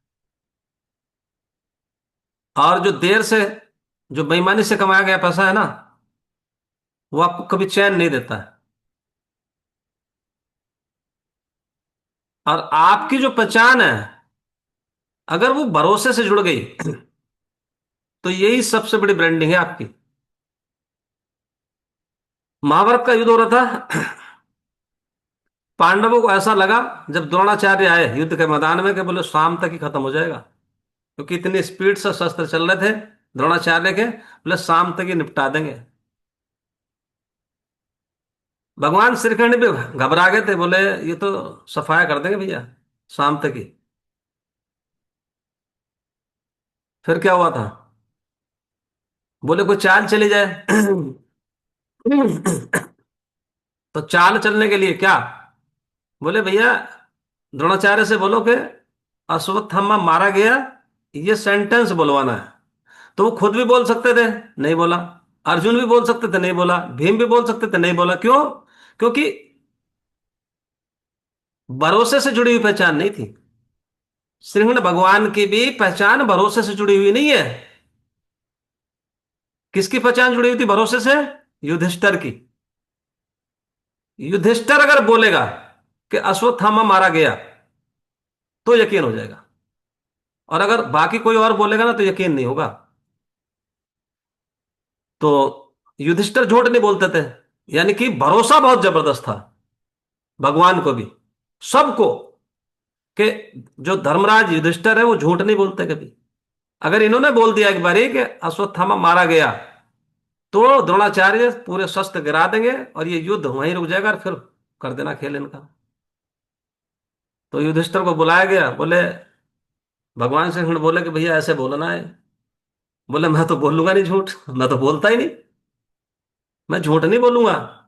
और जो देर से, जो बेईमानी से कमाया गया पैसा है ना, वो आपको कभी चैन नहीं देता है। और आपकी जो पहचान है, अगर वो भरोसे से जुड़ गई, तो यही सबसे बड़ी ब्रांडिंग है आपकी। महाभारत का युद्ध हो रहा था। पांडवों को ऐसा लगा जब द्रोणाचार्य आए युद्ध के मैदान में कि बोले शाम तक ही खत्म हो जाएगा, क्योंकि इतनी स्पीड से शस्त्र चल रहे थे द्रोणाचार्य के, बोले शाम तक ही निपटा देंगे। भगवान श्री कृष्ण भी घबरा गए थे, बोले ये तो सफाया कर देंगे भैया शाम तक ही। फिर क्या हुआ था? बोले कोई चाल चली जाए। तो चाल चलने के लिए क्या? बोले भैया द्रोणाचार्य से बोलो कि अश्वत्थामा मारा गया, ये सेंटेंस बुलवाना है। तो वो खुद भी बोल सकते थे, नहीं बोला। अर्जुन भी बोल सकते थे, नहीं बोला। भीम भी बोल सकते थे, नहीं बोला। क्यों? क्योंकि भरोसे से जुड़ी हुई पहचान नहीं थी। श्रीकृष्ण भगवान की भी पहचान भरोसे से जुड़ी हुई नहीं है। किसकी पहचान जुड़ी हुई थी भरोसे से? युधिष्ठिर की। युधिष्ठिर अगर बोलेगा कि अश्वत्थामा मारा गया तो यकीन हो जाएगा, और अगर बाकी कोई और बोलेगा ना तो यकीन नहीं होगा। तो युधिष्ठिर झूठ नहीं बोलते थे, यानी कि भरोसा बहुत जबरदस्त था भगवान को भी, सबको, कि जो धर्मराज युधिष्ठिर है वो झूठ नहीं बोलते कभी। अगर इन्होंने बोल दिया एक बारी कि अश्वत्थामा मारा गया, तो द्रोणाचार्य पूरे शस्त्र गिरा देंगे और ये युद्ध वहीं रुक जाएगा और फिर कर देना खेल इनका। तो युधिष्ठिर को बुलाया गया, बोले भगवान श्री कृष्ण बोले कि भैया ऐसे बोलना है। बोले मैं तो बोलूंगा नहीं झूठ, मैं तो बोलता ही नहीं, मैं झूठ नहीं बोलूंगा।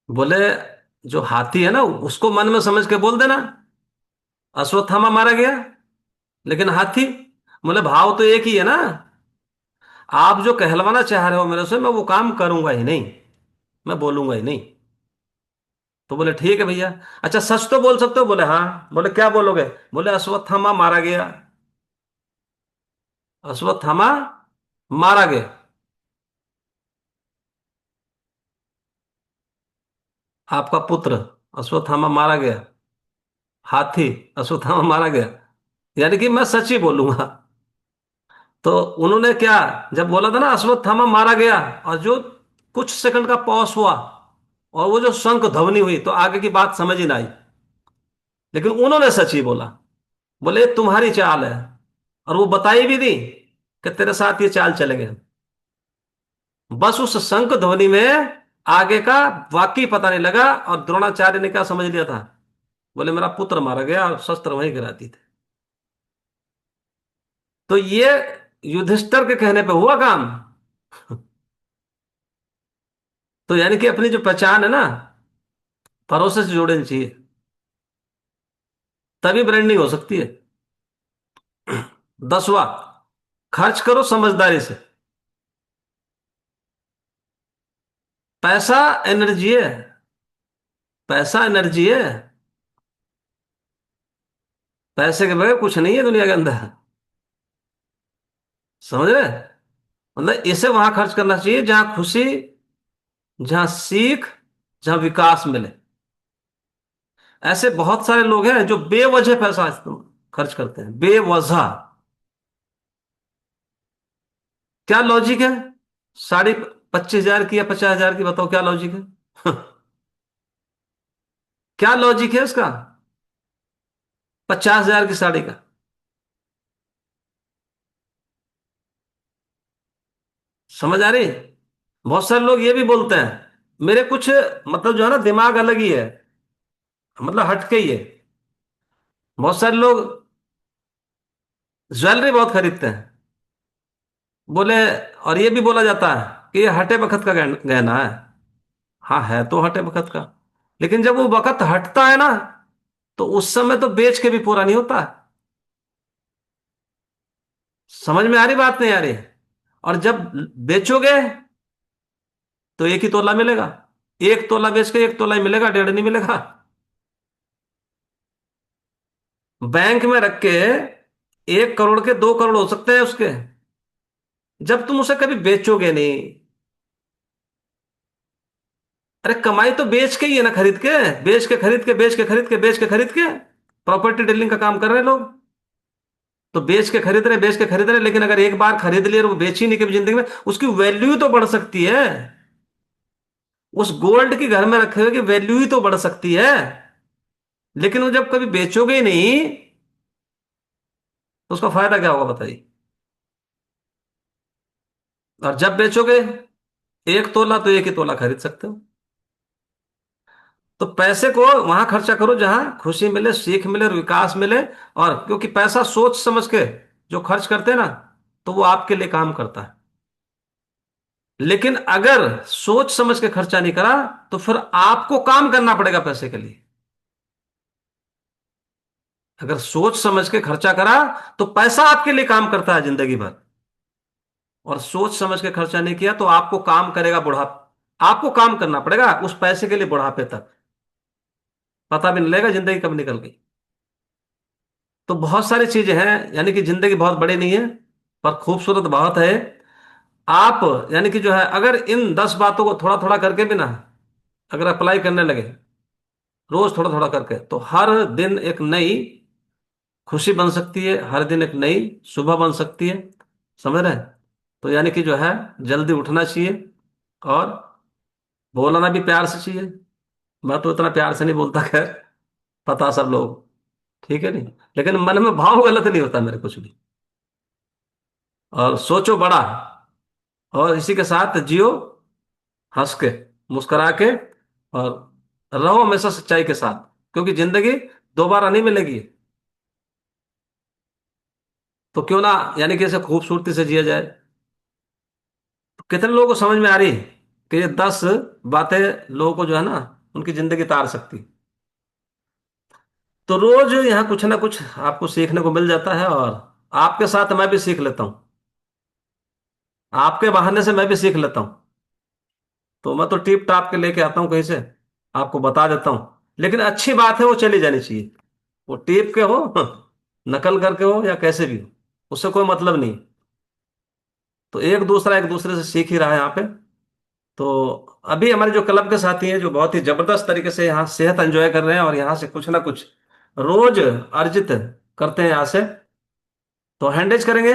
बोले जो हाथी है ना उसको मन में समझ के बोल देना अश्वत्थामा मारा गया, लेकिन हाथी, बोले भाव तो एक ही है ना। आप जो कहलवाना चाह रहे हो मेरे से, मैं वो काम करूंगा ही नहीं, मैं बोलूंगा ही नहीं। तो बोले ठीक है भैया। अच्छा सच तो बोल सकते हो? बोले हाँ। बोले क्या बोलोगे? बोले अश्वत्थामा मारा गया। अश्वत्थामा मारा गया। आपका पुत्र अश्वत्थामा मारा गया। हाथी अश्वत्थामा मारा गया, यानी कि मैं सच ही बोलूंगा। तो उन्होंने क्या, जब बोला था ना अश्वत्थामा मारा गया, और जो कुछ सेकंड का पॉज हुआ और वो जो शंख ध्वनि हुई, तो आगे की बात समझ ही ना आई। लेकिन उन्होंने सच ही बोला। बोले "ये तुम्हारी चाल है", और वो बताई भी दी कि तेरे साथ ये चाल चलेंगे। बस उस शंख ध्वनि में आगे का वाकई पता नहीं लगा, और द्रोणाचार्य ने क्या समझ लिया था? बोले मेरा पुत्र मारा गया, और शस्त्र वहीं गिराती थे। तो ये युधिष्ठिर के कहने पे हुआ काम। तो यानी कि अपनी जो पहचान है ना, भरोसे से जोड़नी चाहिए, तभी ब्रांडिंग हो सकती है। 10वां, खर्च करो समझदारी से। पैसा एनर्जी है, पैसा एनर्जी है। पैसे के बगैर कुछ नहीं है दुनिया के अंदर, समझ रहे? मतलब इसे वहां खर्च करना चाहिए जहां खुशी, जहां सीख, जहां विकास मिले। ऐसे बहुत सारे लोग हैं जो बेवजह पैसा खर्च करते हैं, बेवजह। क्या लॉजिक है? साड़ी 25,000 की या 50,000 की, बताओ क्या लॉजिक है? क्या लॉजिक है इसका? 50,000 की साड़ी का। समझ आ रही? बहुत सारे लोग ये भी बोलते हैं, मेरे कुछ, मतलब जो है ना दिमाग अलग ही है, मतलब हटके ही है। बहुत सारे लोग ज्वेलरी बहुत खरीदते हैं, बोले, और ये भी बोला जाता है कि ये हटे वक्त का गहना है। हाँ है तो हटे वक्त का, लेकिन जब वो वक्त हटता है ना, तो उस समय तो बेच के भी पूरा नहीं होता। समझ में आ रही बात, नहीं आ रही? और जब बेचोगे तो एक ही तोला मिलेगा, एक तोला बेच के एक तोला ही मिलेगा, डेढ़ नहीं मिलेगा। बैंक में रख के 1 करोड़ के 2 करोड़ हो सकते हैं उसके, जब तुम उसे कभी बेचोगे नहीं। अरे कमाई तो बेच के ही है ना, खरीद के, बेच के खरीद के, बेच के खरीद के, बेच के खरीद के। प्रॉपर्टी डीलिंग का काम कर रहे हैं लोग। तो बेच के खरीद रहे, लेकिन अगर एक बार खरीद लिए और वो बेची नहीं कभी जिंदगी में, उसकी वैल्यू तो बढ़ सकती है। उस गोल्ड की घर में रखे हुए की वैल्यू ही तो बढ़ सकती है। लेकिन वो जब कभी बेचोगे ही नहीं, तो उसका फायदा क्या होगा बताइए। और जब बेचोगे 1 तोला, तो 1 ही तोला खरीद सकते हो। तो पैसे को वहां खर्चा करो जहां खुशी मिले, सीख मिले और विकास मिले। और क्योंकि पैसा सोच समझ के जो खर्च करते हैं ना, तो वो आपके लिए काम करता है। लेकिन अगर सोच समझ के खर्चा नहीं करा, तो फिर आपको काम करना पड़ेगा पैसे के लिए। अगर सोच समझ के खर्चा करा, तो पैसा आपके लिए काम करता है जिंदगी भर। और सोच समझ के खर्चा नहीं किया, तो आपको काम करेगा बुढ़ापा, आपको काम करना पड़ेगा उस पैसे के लिए बुढ़ापे तक। पता भी नहीं लगेगा जिंदगी कब निकल गई। तो बहुत सारी चीजें हैं, यानी कि जिंदगी बहुत बड़ी नहीं है, पर खूबसूरत बहुत है। आप यानी कि जो है, अगर इन 10 बातों को थोड़ा थोड़ा करके भी ना, अगर अप्लाई करने लगे, रोज थोड़ा थोड़ा करके, तो हर दिन एक नई खुशी बन सकती है, हर दिन एक नई सुबह बन सकती है। समझ रहे हैं? तो यानी कि जो है, जल्दी उठना चाहिए। और बोलना भी प्यार से चाहिए। मैं तो इतना प्यार से नहीं बोलता, खैर, पता सब लोग, ठीक है नहीं। लेकिन मन में भाव गलत नहीं होता मेरे कुछ भी। और सोचो बड़ा, और इसी के साथ जियो, हंस के, मुस्कुरा के, और रहो हमेशा सच्चाई के साथ। क्योंकि जिंदगी दोबारा नहीं मिलेगी। तो क्यों ना, यानी कि इसे खूबसूरती से जिया जाए। तो कितने लोगों को समझ में आ रही है कि ये 10 बातें लोगों को जो है ना, उनकी जिंदगी तार सकती। तो रोज यहाँ कुछ ना कुछ आपको सीखने को मिल जाता है। और आपके साथ मैं भी सीख लेता हूँ, आपके बहाने से मैं भी सीख लेता हूँ। तो मैं तो टिप टाप के लेके आता हूँ कहीं से, आपको बता देता हूँ। लेकिन अच्छी बात है, वो चली जानी चाहिए। वो टिप के हो, नकल करके हो, या कैसे भी हो, उससे कोई मतलब नहीं। तो एक दूसरे से सीख ही रहा है यहाँ पे। तो अभी हमारे जो क्लब के साथी हैं, जो बहुत ही जबरदस्त तरीके से यहाँ सेहत एंजॉय कर रहे हैं, और यहाँ से कुछ ना कुछ रोज अर्जित करते हैं यहाँ से, तो हैंडेज करेंगे।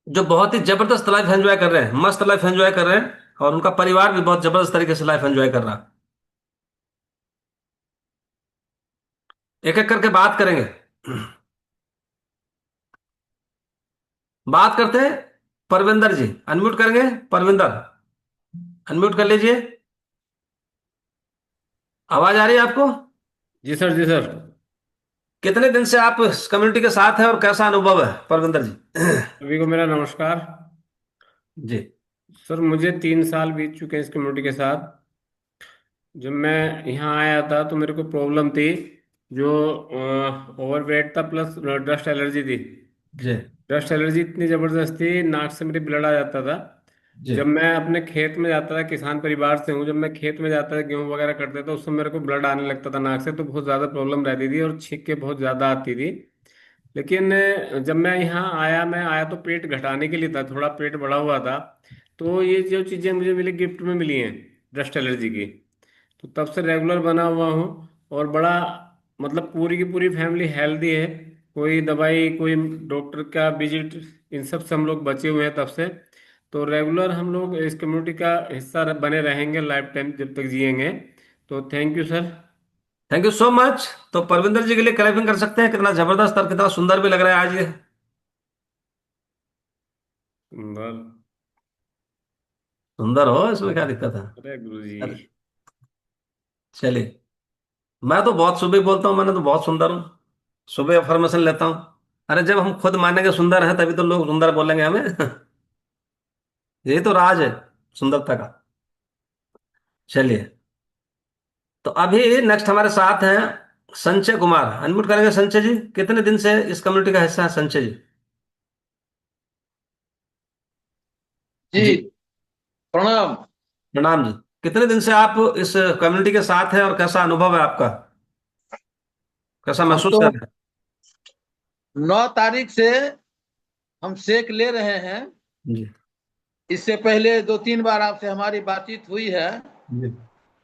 जो बहुत ही जबरदस्त लाइफ एंजॉय कर रहे हैं, मस्त लाइफ एंजॉय कर रहे हैं, और उनका परिवार भी बहुत जबरदस्त तरीके से लाइफ एंजॉय कर रहा है। एक एक करके बात करेंगे। बात करते हैं। परविंदर जी, अनम्यूट करेंगे। परविंदर, अनम्यूट कर लीजिए। आवाज आ रही है आपको? जी सर, जी सर। कितने दिन से आप इस कम्युनिटी के साथ हैं, और कैसा अनुभव है परविंदर जी? सभी को मेरा नमस्कार। जी। सर मुझे 3 साल बीत चुके हैं इस कम्युनिटी के साथ। जब मैं यहाँ आया था तो मेरे को प्रॉब्लम थी, जो ओवरवेट था प्लस डस्ट एलर्जी थी। जी। डस्ट एलर्जी इतनी ज़बरदस्त थी, नाक से मेरे ब्लड आ जाता था। जी। जब मैं अपने खेत में जाता था, किसान परिवार से हूँ, जब मैं खेत में जाता था गेहूँ वगैरह करते था, उस समय मेरे को ब्लड आने लगता था नाक से, तो बहुत ज़्यादा प्रॉब्लम रहती थी और छींक के बहुत ज़्यादा आती थी। लेकिन जब मैं यहाँ आया, मैं आया तो पेट घटाने के लिए था, थोड़ा पेट बढ़ा हुआ था। तो ये जो चीज़ें मुझे मिली, गिफ्ट में मिली हैं डस्ट एलर्जी की, तो तब से रेगुलर बना हुआ हूँ। और बड़ा, मतलब पूरी की पूरी फैमिली हेल्दी है। कोई दवाई, कोई डॉक्टर का विजिट, इन सब से हम लोग बचे हुए हैं तब से। तो रेगुलर हम लोग इस कम्युनिटी का हिस्सा बने रहेंगे लाइफ टाइम जब तक जिएंगे। तो thank you sir. Thank you so much. तो परविंदर जी के लिए क्लैपिंग कर सकते हैं, कितना जबरदस्त और कितना सुंदर भी लग रहा है आज ये। बस। सुंदर हो, इसमें क्या दिक्कत है? अरे गुरु जी। अरे, चलिए। मैं तो बहुत सुबह बोलता हूँ, मैंने तो बहुत सुंदर हूँ, सुबह अफर्मेशन लेता हूँ। अरे जब हम खुद मानेंगे सुंदर है, तभी तो लोग सुंदर बोलेंगे हमें। यही तो राज है सुंदरता का। चलिए। तो अभी नेक्स्ट हमारे साथ हैं संजय कुमार। अनम्यूट करेंगे संजय जी। कितने दिन से इस कम्युनिटी का हिस्सा है संजय जी? जी। जी। प्रणाम। प्रणाम जी। कितने दिन से आप इस कम्युनिटी के साथ हैं, और कैसा अनुभव है आपका? कैसा हम महसूस तो कर रहे 9 तारीख से हम सेक ले रहे हैं। हैं? जी। इससे पहले 2-3 बार आपसे हमारी बातचीत हुई है। जी।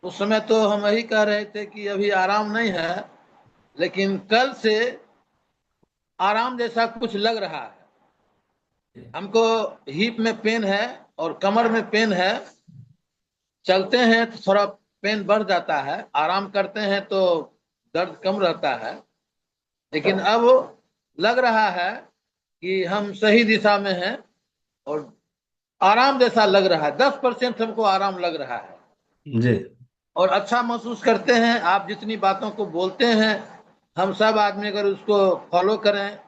उस समय तो हम यही कह रहे थे कि अभी आराम नहीं है, लेकिन कल से आराम जैसा कुछ लग रहा है हमको। हिप में पेन है और कमर में पेन है। चलते हैं तो थोड़ा पेन बढ़ जाता है, आराम करते हैं तो दर्द कम रहता है। लेकिन अब लग रहा है कि हम सही दिशा में हैं और आराम जैसा लग रहा है। 10% हमको आराम लग रहा है जी। और अच्छा महसूस करते हैं। आप जितनी बातों को बोलते हैं, हम सब आदमी अगर उसको फॉलो करें,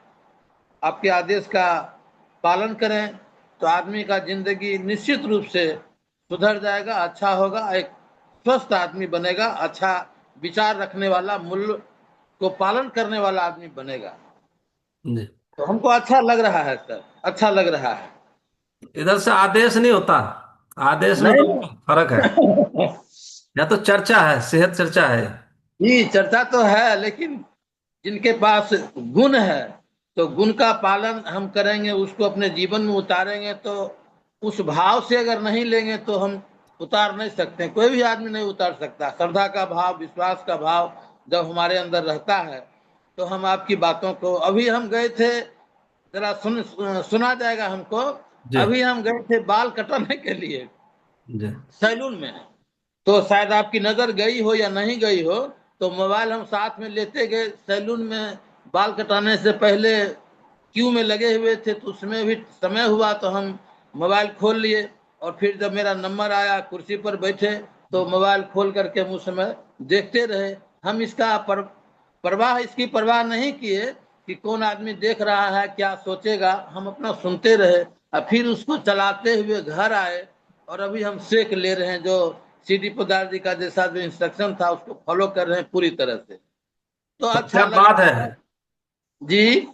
आपके आदेश का पालन करें, तो आदमी का जिंदगी निश्चित रूप से सुधर जाएगा, अच्छा होगा, एक स्वस्थ आदमी बनेगा, अच्छा विचार रखने वाला, मूल्य को पालन करने वाला आदमी बनेगा। जी। तो हमको अच्छा लग रहा है सर, अच्छा लग रहा है। इधर से आदेश नहीं होता, आदेश में नहीं। दोनों में फर्क है। या तो चर्चा है, सेहत चर्चा है। जी, चर्चा तो है, लेकिन जिनके पास गुण है, तो गुण का पालन हम करेंगे, उसको अपने जीवन में उतारेंगे, तो उस भाव से अगर नहीं लेंगे तो हम उतार नहीं सकते। कोई भी आदमी नहीं उतार सकता। श्रद्धा का भाव, विश्वास का भाव जब हमारे अंदर रहता है, तो हम आपकी बातों को, अभी हम गए थे, जरा सुना जाएगा हमको। जी। अभी हम गए थे बाल कटाने के लिए जी। सैलून में। तो शायद आपकी नजर गई हो या नहीं गई हो, तो मोबाइल हम साथ में लेते गए सैलून में। बाल कटाने से पहले क्यू में लगे हुए थे, तो उसमें भी समय हुआ तो हम मोबाइल खोल लिए। और फिर जब मेरा नंबर आया, कुर्सी पर बैठे, तो मोबाइल खोल करके हम उस समय देखते रहे। हम इसका परवाह, इसकी परवाह नहीं किए कि कौन आदमी देख रहा है, क्या सोचेगा। हम अपना सुनते रहे और फिर उसको चलाते हुए घर आए। और अभी हम सेक ले रहे हैं, जो सीडी पोदार जी का जैसा जो इंस्ट्रक्शन था उसको फॉलो कर रहे हैं पूरी तरह से। तो तो अच्छा क्या लग बात है, रहा है जी।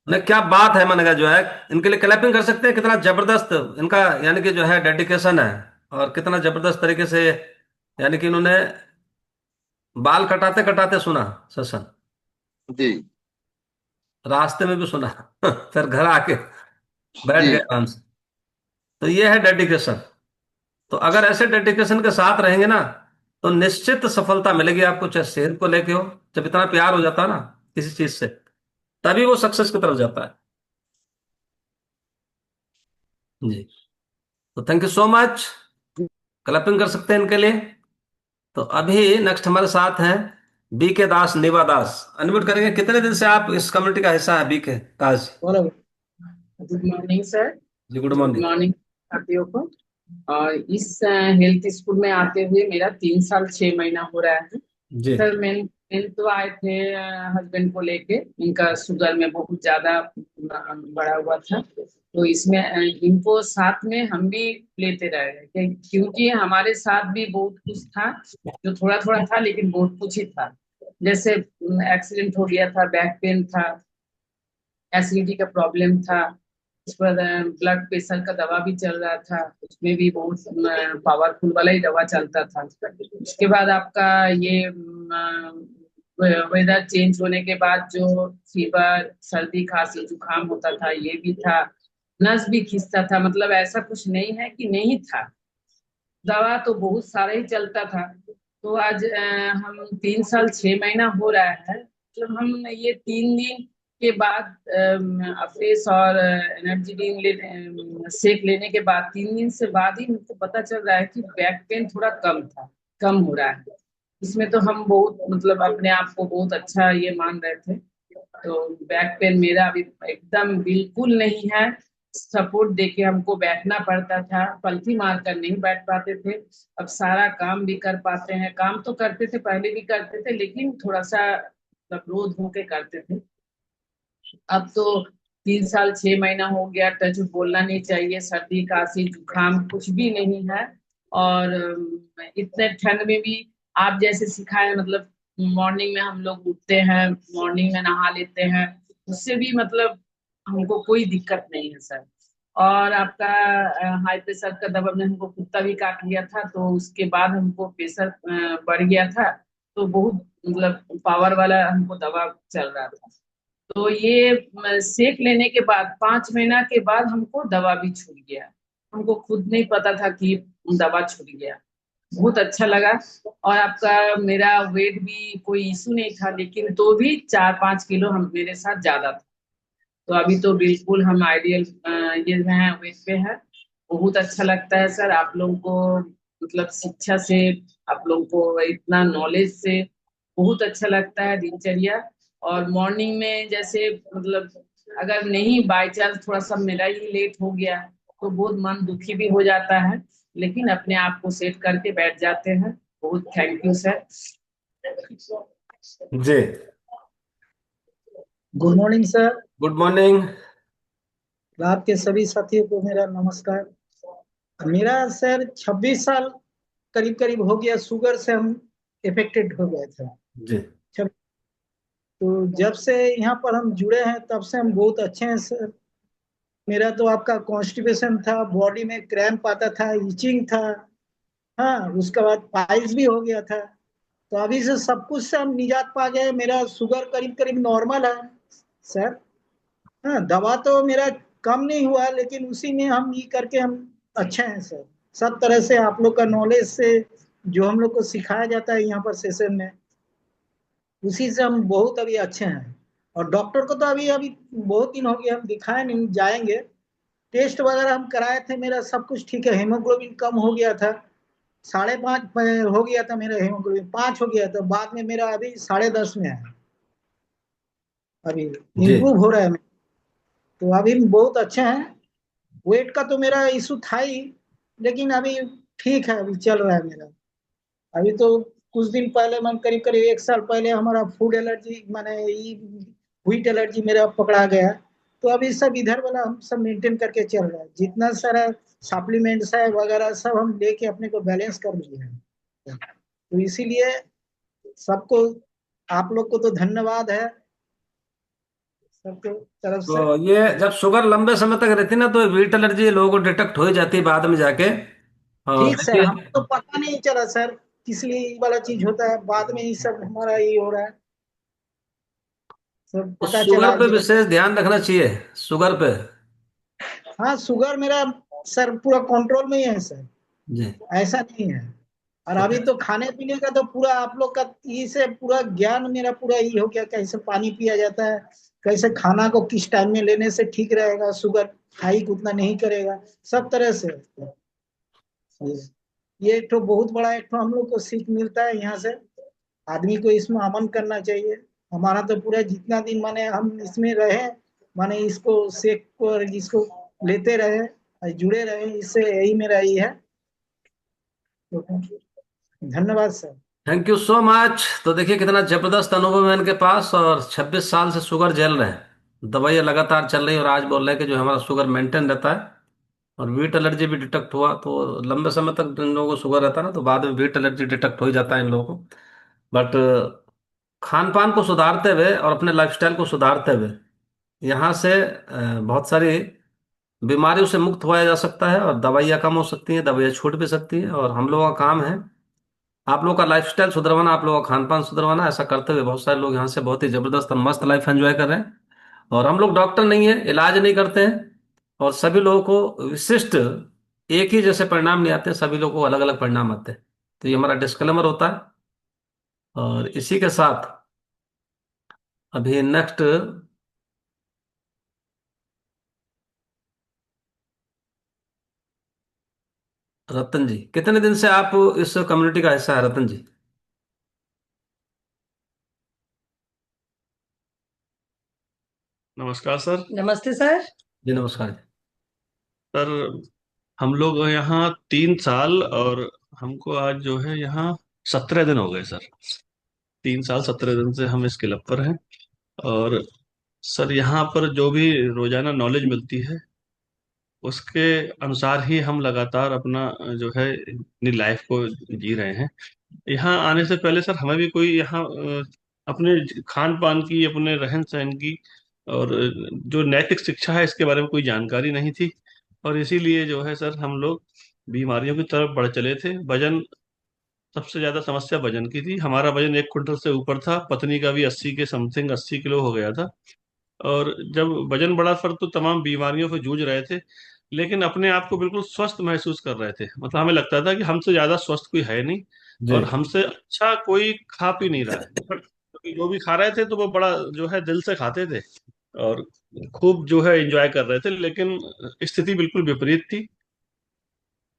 नहीं क्या बात है, मैंने कहा जो है, इनके लिए क्लैपिंग कर सकते हैं, कितना जबरदस्त इनका यानी कि जो है डेडिकेशन है, और कितना जबरदस्त तरीके से यानी कि इन्होंने बाल कटाते कटाते सुना सेशन, जी। रास्ते में भी सुना फिर घर आके बैठ जी। गए आराम से। तो ये है डेडिकेशन। तो अगर ऐसे डेडिकेशन के साथ रहेंगे ना, तो निश्चित सफलता मिलेगी आपको, चाहे सेहत को लेके हो। जब इतना प्यार हो जाता है ना किसी चीज से, तभी वो सक्सेस की तरफ जाता है। जी। तो thank you so much, clapping कर सकते हैं इनके लिए। तो अभी नेक्स्ट हमारे साथ हैं बी के दास, निवा दास। अनम्यूट करेंगे। कितने दिन से आप इस कम्युनिटी का हिस्सा है B K Das good morning sir. जी? Good good morning. मॉर्निंग साथियों को। और इस हेल्थ स्कूल में आते हुए मेरा 3 साल 6 महीना हो रहा है। जी। सर मैंने तो आए थे हस्बैंड को लेके। इनका शुगर में बहुत ज्यादा बढ़ा हुआ था, तो इसमें इनको साथ में हम भी लेते रहे क्योंकि हमारे साथ भी बहुत कुछ था, जो थोड़ा थोड़ा था लेकिन बहुत कुछ ही था। जैसे एक्सीडेंट हो गया था, बैक पेन था, एसिडिटी का प्रॉब्लम था, उस पर ब्लड प्रेशर का दवा भी चल रहा था, उसमें भी बहुत पावरफुल वाला ही दवा चलता था। उसके बाद आपका ये वेदर चेंज होने के बाद जो फीवर, सर्दी, खांसी, जुकाम होता था, ये भी था। नस भी खींचता था, मतलब ऐसा कुछ नहीं है कि नहीं था। दवा तो बहुत सारा ही चलता था। तो आज हम 3 साल 6 महीना हो रहा है, मतलब हम ये 3 दिन के बाद फ्रेश और एनर्जी ड्रिंक शेक लेने के बाद 3 दिन से बाद ही मुझको पता चल रहा है कि बैक पेन थोड़ा कम था, कम हो रहा है। इसमें तो हम बहुत मतलब अपने आप को बहुत अच्छा ये मान रहे थे। तो बैक पेन मेरा अभी एकदम बिल्कुल नहीं है। सपोर्ट देके हमको बैठना पड़ता था, पलथी मार कर नहीं बैठ पाते थे। अब सारा काम भी कर पाते हैं। काम तो करते थे, पहले भी करते थे, लेकिन थोड़ा सा क्रोध होके करते थे। अब तो 3 साल 6 महीना हो गया, टच बोलना नहीं चाहिए, सर्दी खांसी जुकाम कुछ भी नहीं है। और इतने ठंड में भी आप जैसे सिखाए, मतलब मॉर्निंग में हम लोग उठते हैं, मॉर्निंग में नहा लेते हैं, उससे भी मतलब हमको कोई दिक्कत नहीं है सर। और आपका हाई प्रेशर का दवा में हमको कुत्ता भी काट लिया था, तो उसके बाद हमको प्रेशर बढ़ गया था। तो बहुत मतलब पावर वाला हमको दवा चल रहा था। तो ये सेक लेने के बाद 5 महीना के बाद हमको दवा भी छूट गया। हमको खुद नहीं पता था कि दवा छूट गया। बहुत अच्छा लगा। और आपका, मेरा वेट भी कोई इशू नहीं था, लेकिन तो भी 4-5 किलो हम मेरे साथ ज्यादा था। तो अभी तो बिल्कुल हम आइडियल ये में है, वेट पे है। बहुत अच्छा लगता है सर आप लोगों को, मतलब शिक्षा से, आप लोगों को इतना नॉलेज से बहुत अच्छा लगता है दिनचर्या। और मॉर्निंग में जैसे, मतलब अगर नहीं बाय चांस थोड़ा सा मेरा ही लेट हो गया तो बहुत मन दुखी भी हो जाता है, लेकिन अपने आप को सेट करके बैठ जाते हैं। बहुत थैंक यू सर। जी। Good morning sir. Good morning. आपके सभी साथियों को मेरा नमस्कार। मेरा सर 26 साल करीब करीब हो गया, शुगर से हम इफेक्टेड हो गए थे। जी। तो जब से यहाँ पर हम जुड़े हैं तब से हम बहुत अच्छे हैं सर। मेरा तो आपका कॉन्स्टिपेशन था, बॉडी में क्रैम्प आता था, इचिंग था। हाँ, उसके बाद पाइल्स भी हो गया था। तो अभी से सब कुछ से हम निजात पा गए। मेरा शुगर करीब करीब नॉर्मल है सर। हाँ, दवा तो मेरा कम नहीं हुआ, लेकिन उसी में हम ये करके हम अच्छे हैं सर। सब तरह से आप लोग का नॉलेज से जो हम लोग को सिखाया जाता है यहाँ पर सेशन में, उसी से हम बहुत अभी अच्छे हैं। और डॉक्टर को तो अभी अभी बहुत दिन हो गए हम दिखाए नहीं, जाएंगे। टेस्ट वगैरह हम कराए थे, मेरा सब कुछ ठीक है। हेमोग्लोबिन कम हो गया था, 5.5 हो गया था मेरा हेमोग्लोबिन, 5 हो गया था, बाद में मेरा अभी 10.5 में है। अभी जी। इम्प्रूव हो रहा है। तो अभी बहुत अच्छे हैं। वेट का तो मेरा इशू था ही, लेकिन अभी ठीक है, अभी चल रहा है मेरा। अभी तो कुछ दिन पहले, मैं करीब करीब 1 साल पहले हमारा फूड एलर्जी, माने व्हीट एलर्जी मेरा पकड़ा गया। तो अभी सब इधर वाला हम सब मेंटेन करके चल रहा है। जितना सारा सप्लीमेंट्स है वगैरह सब हम लेके अपने को बैलेंस कर लिए हैं। तो इसीलिए सबको, आप लोग को तो धन्यवाद है सबके तरफ से। तो ये जब शुगर लंबे समय तक रहती है ना तो वीट एलर्जी लोगों को डिटेक्ट हो ही जाती है बाद में जाके। और ठीक सर, देखिए, हमको तो पता नहीं चला सर किस लिए ये वाला चीज होता है, बाद में ये सब हमारा ये हो रहा है, सब तो पता शुगर चला पे जब। विशेष ध्यान रखना चाहिए। शुगर पे। हाँ, शुगर मेरा सर पूरा कंट्रोल में ही है सर, जी। ऐसा नहीं है। और तो अभी तो खाने पीने का तो पूरा आप लोग का ये से पूरा ज्ञान मेरा पूरा ये हो गया, कैसे पानी पिया जाता है, कैसे खाना को किस टाइम में लेने से ठीक रहेगा, शुगर हाइक उतना नहीं करेगा, सब तरह से। ये एक तो बहुत बड़ा एक तो हम लोग को सीख मिलता है यहाँ से। आदमी को इसमें अमन करना चाहिए। हमारा तो पूरा जितना दिन माने हम इसमें रहे, माने इसको सेक को और इसको लेते रहे और जुड़े रहे, इससे यही मेरा ये है। तो धन्यवाद sir. Thank you so much. तो देखिए कितना जबरदस्त अनुभव है इनके पास, और 26 साल से शुगर झेल रहे हैं, दवाइयाँ लगातार चल रही है, और आज बोल रहे हैं कि जो हमारा शुगर मेंटेन रहता है। और वीट एलर्जी भी डिटेक्ट हुआ, तो लंबे समय तक इन लोगों को शुगर रहता है ना, तो बाद में वीट एलर्जी डिटेक्ट हो ही जाता है इन लोगों को। बट खान पान को सुधारते हुए और अपने लाइफस्टाइल को सुधारते हुए यहाँ से बहुत सारी बीमारियों से मुक्त हुआ जा सकता है, और दवाइयाँ कम हो सकती हैं, दवाइयाँ छूट भी सकती हैं। और हम लोगों का काम है आप लोगों का लाइफस्टाइल सुधरवाना, आप लोगों का खान पान सुधरवाना। ऐसा करते हुए बहुत सारे लोग यहाँ से बहुत ही जबरदस्त और मस्त लाइफ एंजॉय कर रहे हैं। और हम लोग डॉक्टर नहीं है, इलाज नहीं करते हैं, और सभी लोगों को विशिष्ट एक ही जैसे परिणाम नहीं आते, सभी लोगों को अलग अलग परिणाम आते हैं। तो ये हमारा डिस्क्लेमर होता है। और इसी के साथ अभी नेक्स्ट रतन जी, कितने दिन से आप इस कम्युनिटी का हिस्सा है रतन जी? नमस्कार सर। नमस्ते सर। जी नमस्कार जी। सर हम लोग यहाँ 3 साल, और हमको आज जो है यहाँ 17 दिन हो गए सर। 3 साल 17 दिन से हम इस क्लब पर हैं। और सर यहाँ पर जो भी रोजाना नॉलेज मिलती है उसके अनुसार ही हम लगातार अपना जो है अपनी लाइफ को जी रहे हैं। यहाँ आने से पहले सर हमें भी कोई यहाँ अपने खान पान की, अपने रहन सहन की और जो नैतिक शिक्षा है इसके बारे में कोई जानकारी नहीं थी। और इसीलिए जो है सर हम लोग बीमारियों की तरफ बढ़ चले थे। वजन, सबसे ज्यादा समस्या वजन की थी। हमारा वजन 1 क्विंटल से ऊपर था, पत्नी का भी 80 के समथिंग 80 किलो हो गया था। और जब वजन बढ़ा सर तो तमाम बीमारियों से जूझ रहे थे। लेकिन अपने आप को बिल्कुल स्वस्थ महसूस कर रहे थे। मतलब हमें लगता था कि हमसे ज्यादा स्वस्थ कोई है नहीं, जी और हमसे अच्छा कोई खा पी नहीं रहा है। क्योंकि जो भी खा रहे थे तो वो बड़ा जो है दिल से खाते थे, और खूब जो है एंजॉय कर रहे थे। लेकिन स्थिति बिल्कुल विपरीत थी।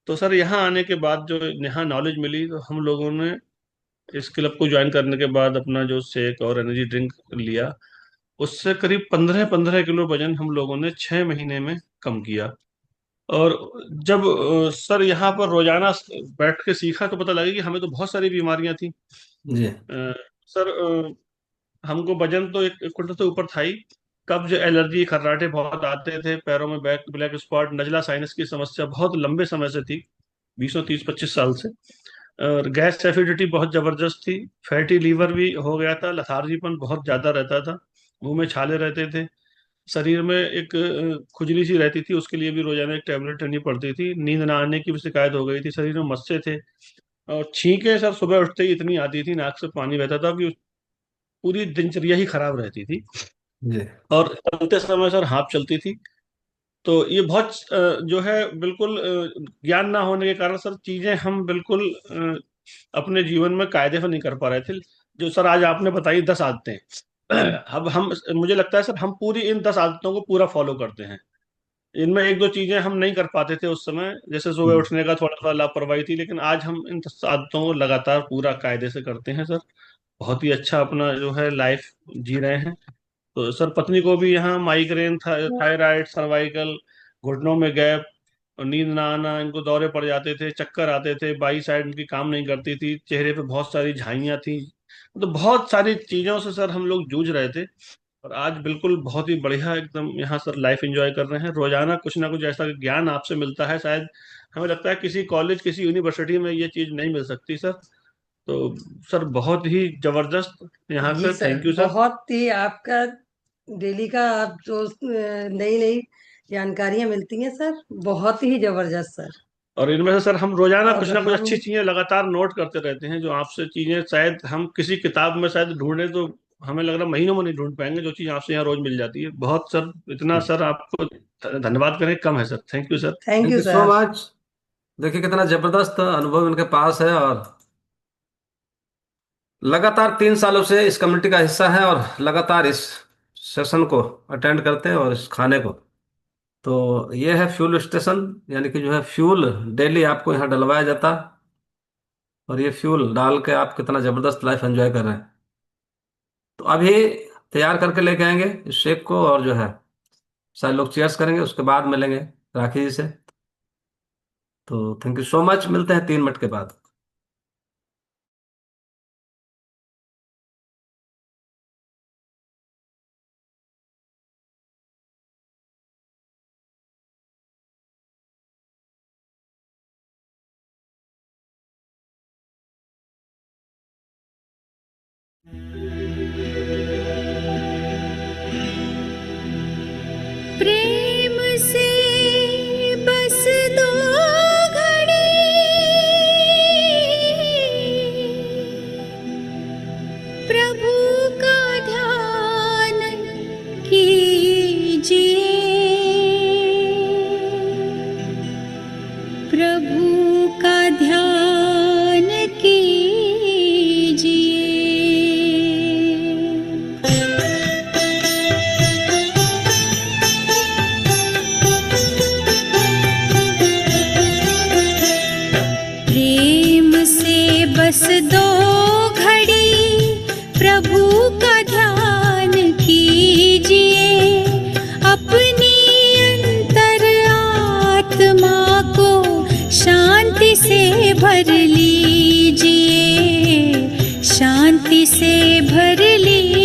तो सर यहाँ आने के बाद जो यहाँ नॉलेज मिली, तो हम लोगों ने इस क्लब को ज्वाइन करने के बाद अपना जो शेक और एनर्जी ड्रिंक लिया, उससे करीब 15-15 किलो वजन हम लोगों ने 6 महीने में कम किया। और जब सर यहाँ पर रोजाना बैठ के सीखा, तो पता लगा कि हमें तो बहुत सारी बीमारियां थी। जी सर हमको वजन तो एक क्विंटल से ऊपर था ही। कब्ज, एलर्जी, खर्राटे बहुत आते थे, पैरों में बैक ब्लैक स्पॉट, नजला, साइनस की समस्या बहुत लंबे समय से थी, 20 30 25 साल से। और गैस एसिडिटी बहुत जबरदस्त थी। फैटी लीवर भी हो गया था, लथार्जीपन बहुत ज्यादा रहता था, मुंह में छाले रहते थे, शरीर में एक खुजली सी रहती थी, उसके लिए भी रोजाना एक टैबलेट लेनी पड़ती थी, नींद ना आने की भी शिकायत हो गई थी, शरीर में मस्से थे, और छींकें सर सुबह उठते ही इतनी आती थी, नाक से पानी बहता था कि पूरी दिनचर्या ही खराब रहती थी। जी और चलते समय सर हाथ चलती थी। तो ये बहुत जो है बिल्कुल ज्ञान ना होने के कारण सर चीजें हम बिल्कुल अपने जीवन में कायदे से नहीं कर पा रहे थे। जो सर आज आपने बताई 10 आदतें, अब हम, मुझे लगता है सर हम पूरी इन 10 आदतों को पूरा फॉलो करते हैं। इनमें एक दो चीजें हम नहीं कर पाते थे उस समय, जैसे सुबह उठने का थोड़ा सा लापरवाही थी, लेकिन आज हम इन 10 आदतों को लगातार पूरा कायदे से करते हैं सर। बहुत ही अच्छा अपना जो है लाइफ जी रहे हैं। तो सर पत्नी को भी यहाँ माइग्रेन, थायराइड, सर्वाइकल, घुटनों में गैप और नींद ना आना, इनको दौरे पड़ जाते थे, चक्कर आते थे, बाई साइड उनकी काम नहीं करती थी, चेहरे पे बहुत सारी झाइयाँ थी। तो बहुत सारी चीजों से सर हम लोग जूझ रहे थे। और आज बिल्कुल बहुत ही बढ़िया एकदम यहाँ सर लाइफ एंजॉय कर रहे हैं। रोजाना कुछ ना कुछ ऐसा ज्ञान आपसे मिलता है, शायद हमें लगता है किसी कॉलेज, किसी यूनिवर्सिटी में ये चीज नहीं मिल सकती सर। तो सर बहुत ही जबरदस्त यहाँ जी से, सर, थैंक यू सर। बहुत ही आपका डेली का आप जो नई नई जानकारियां मिलती हैं सर, बहुत ही जबरदस्त सर। और इनमें से सर हम रोजाना और कुछ ना कुछ हम अच्छी चीजें लगातार नोट करते रहते हैं, जो आपसे चीजें शायद हम किसी किताब में शायद ढूंढे तो हमें लग रहा है महीनों में नहीं ढूंढ पाएंगे, जो चीज आपसे यहाँ रोज मिल जाती है। बहुत सर, इतना सर आपको धन्यवाद करें कम है sir, thank you sir. Thank thank you you so sir. Much. देखिए कितना जबरदस्त अनुभव इनके पास है, और लगातार 3 सालों से इस कम्युनिटी का हिस्सा है, और लगातार इस सेशन को अटेंड करते हैं और इस खाने को। तो ये है फ्यूल स्टेशन, यानी कि जो है फ्यूल डेली आपको यहाँ डलवाया जाता, और ये फ्यूल डाल के आप कितना जबरदस्त लाइफ एंजॉय कर रहे हैं। तो अभी तैयार करके लेके आएंगे इस शेक को, और जो है सारे लोग चीयर्स करेंगे, उसके बाद मिलेंगे राखी जी से। तो थैंक यू सो मच, मिलते हैं 3 मिनट के बाद। प्रेम से बस दो घड़ी प्रभु का ध्यान कीजिए, प्रभु का ध्यान कीजिए। प्रेम से बस दो घड़ी प्रभु का ध्यान कीजिए, अपनी अंतर आत्मा को शांति से भर लीजिए, शांति से भर लीजिए।